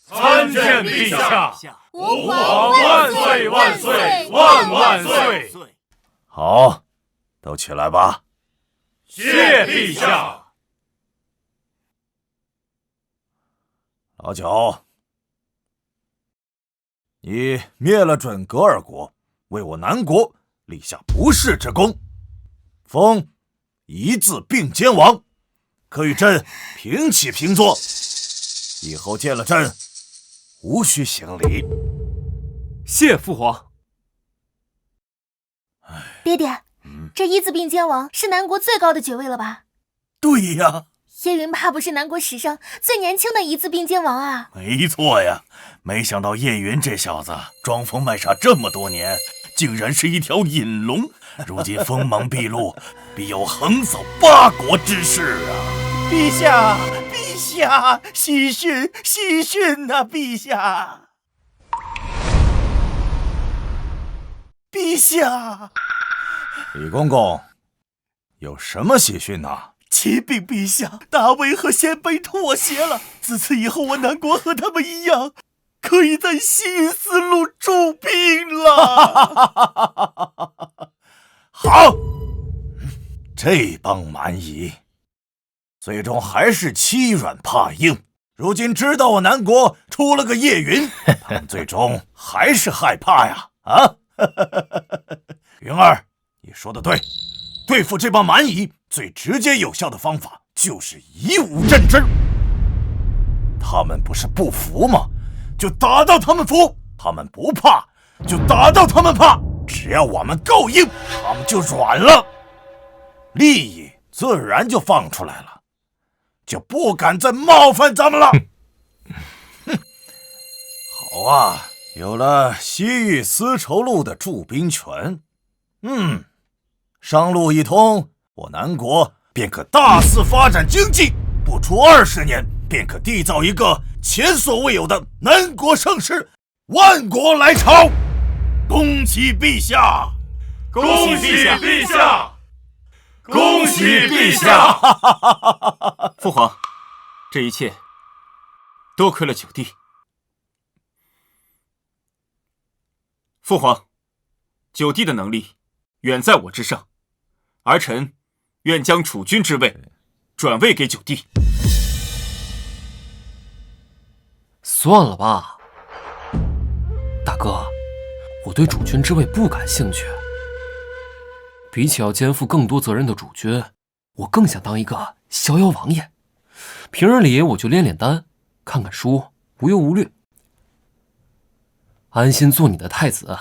参见陛下！吾皇万岁万岁万万岁！好，都起来吧。谢陛下。老九，你灭了准噶尔国，为我南国立下不世之功，封一字并肩王，可与朕平起平坐。以后见了朕，无需行礼。谢父皇。爹爹，这一字并肩王是南国最高的爵位了吧？对呀，叶云怕不是南国史上最年轻的一字并肩王啊！没错呀，没想到叶云这小子装疯卖傻这么多年，竟然是一条隐龙，如今锋芒毕露，必有横扫8国之势啊！陛下，陛下，喜讯，喜讯呐！陛下，陛下，李公公，有什么喜讯呐？启禀陛下，大魏和鲜卑妥协了，自此以后，我南国和他们一样，可以在西域丝路驻兵了。好，这帮蛮夷最终还是欺软怕硬。如今知道我南国出了个叶云，他们最终还是害怕呀！啊，云儿，你说的对，对付这帮蛮夷最直接有效的方法就是以武镇之。他们不是不服吗？就打到他们服；他们不怕，就打到他们怕。只要我们够硬，他们就软了，利益自然就放出来了，就不敢再冒犯咱们了。好啊，有了西域丝绸路的驻兵权，商路一通，我南国便可大肆发展经济，不出20年，便可缔造一个前所未有的南国盛世，万国来朝。恭喜陛下！恭喜陛下！恭喜陛下！父皇，这一切多亏了九弟。父皇，九弟的能力远在我之上，儿臣愿将储君之位转位给九弟。算了吧，大哥，我对主君之位不感兴趣。比起要肩负更多责任的主君，我更想当一个逍遥王爷。平日里我就练练丹，看看书，无忧无虑，安心做你的太子。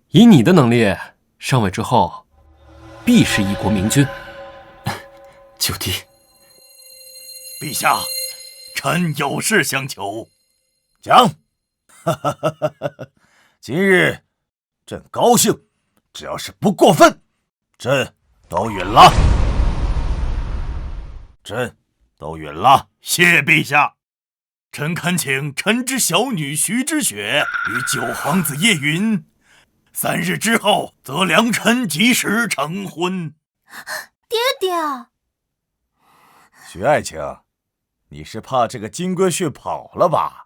以你的能力，上位之后，必是一国明君。九弟，陛下，臣有事相求。讲。今日朕高兴，只要是不过分，朕都允了。朕都允了。谢陛下。臣恳请臣之小女徐之雪与九皇子叶云，3日之后则良辰吉时成婚。爹爹，徐爱卿，你是怕这个金龟婿跑了吧？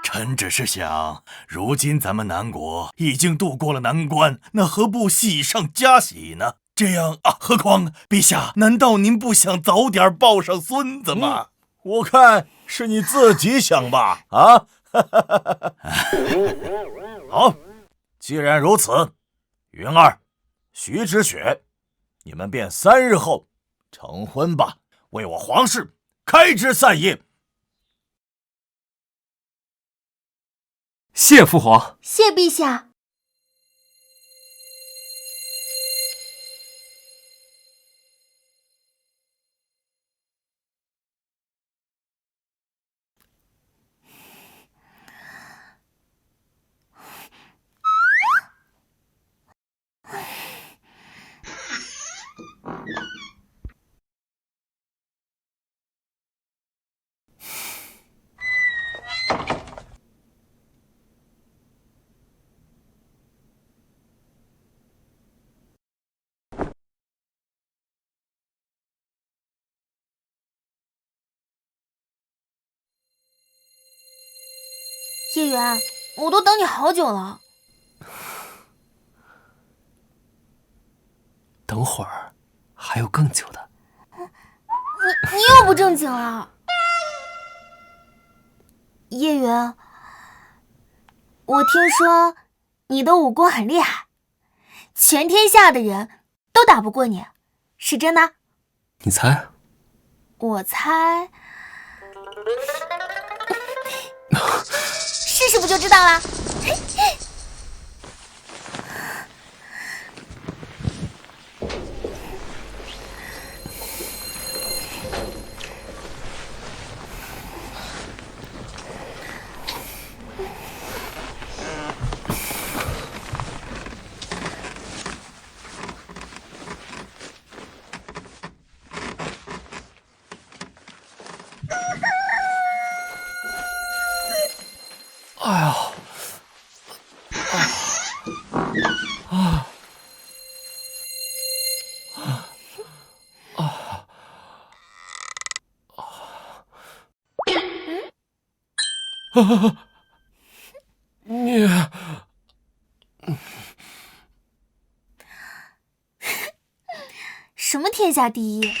臣只是想，如今咱们南国已经渡过了难关，那何不喜上加喜呢？这样啊，何况陛下，难道您不想早点抱上孙子吗？我看是你自己想吧。啊，好，既然如此，云儿、徐之雪，你们便3日后成婚吧，为我皇室开枝散叶。谢父皇。谢陛下。叶元，我都等你好久了。等会儿还有更久的。你又不正经了。叶元，我听说你的武功很厉害，全天下的人都打不过你，是真的？你猜？我猜，试试不就知道了？哎呀，你什么天下第一，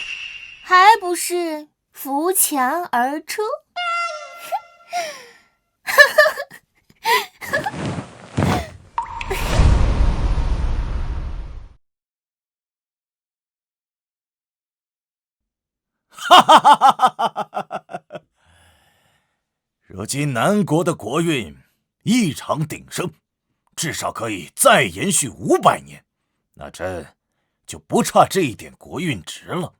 还不是扶墙而出？哈哈哈哈哈哈！如今南国的国运异常鼎盛，至少可以再延续500年，那朕就不差这一点国运值了。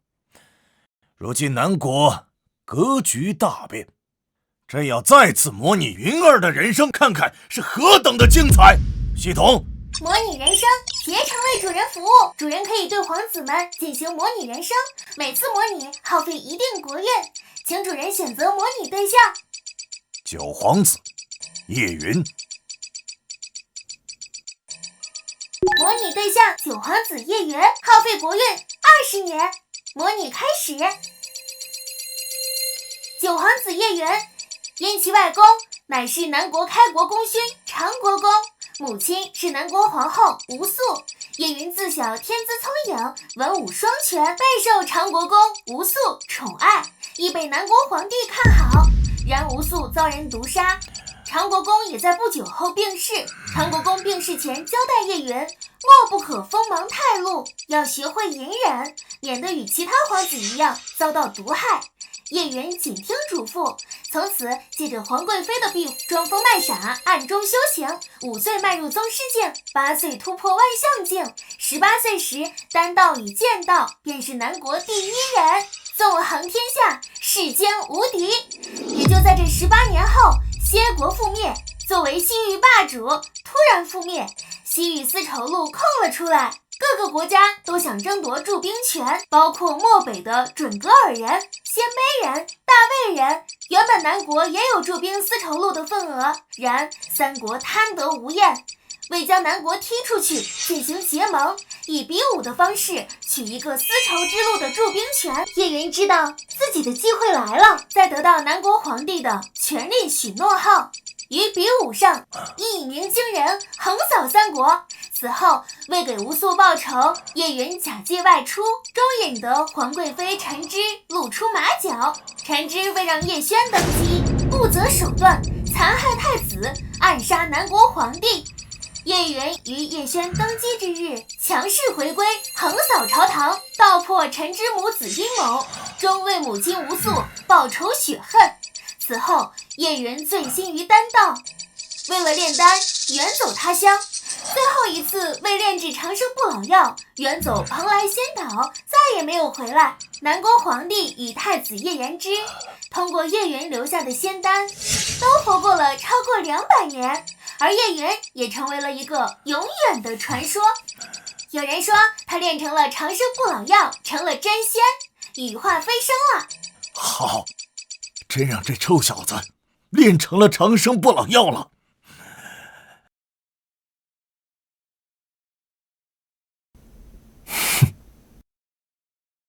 如今南国格局大变，朕要再次模拟云儿的人生，看看是何等的精彩。系统，模拟人生，竭诚为主人服务。主人可以对皇子们进行模拟人生，每次模拟耗费一定国运，请主人选择模拟对象。九皇子叶云，模拟对象九皇子叶云，耗费国运20年。模拟开始。九皇子叶云，因其外公乃是南国开国功勋长国公，母亲是南国皇后吴素。叶云自小天资聪颖，文武双全，备受长国公吴素宠爱，亦被南国皇帝看好。然吴素遭人毒杀，长国公也在不久后病逝。长国公病逝前交代叶云，莫不可锋芒太露，要学会隐忍，免得与其他皇子一样遭到毒害。叶云谨听嘱咐，从此借着皇贵妃的庇护，装疯卖傻，暗中修行。5岁迈入宗师境，8岁突破万象境，18岁时丹道与剑道便是南国第一人，纵横天下，世间无敌。也就在这18年后，歇国覆灭，作为西域霸主突然覆灭，西域丝绸路空了出来。各个国家都想争夺驻兵权，包括漠北的准噶尔人、鲜卑人、大魏人。原本南国也有驻兵丝绸路的份额，然三国贪得无厌，为将南国踢出去，进行结盟，以比武的方式取一个丝绸之路的驻兵权。叶云知道自己的机会来了，在得到南国皇帝的权力许诺后，于比武上一鸣惊人，横扫三国。此后为给吴素报仇，叶云假借外出，终引得皇贵妃陈芝露出马脚。陈芝为让叶轩登基，不择手段残害太子，暗杀南国皇帝。叶云于叶轩登基之日强势回归，横扫朝堂，道破陈芝母子阴谋，终为母亲吴素报仇雪恨。此后叶云醉心于丹道，为了炼丹远走他乡，最后一次为炼制长生不老药远走蓬莱仙岛，再也没有回来。南国皇帝与太子叶延之通过叶云留下的仙丹都活过了超过200年，而叶云也成为了一个永远的传说。有人说他炼成了长生不老药，成了真仙，羽化飞升了。好，真让这臭小子炼成了长生不老药了。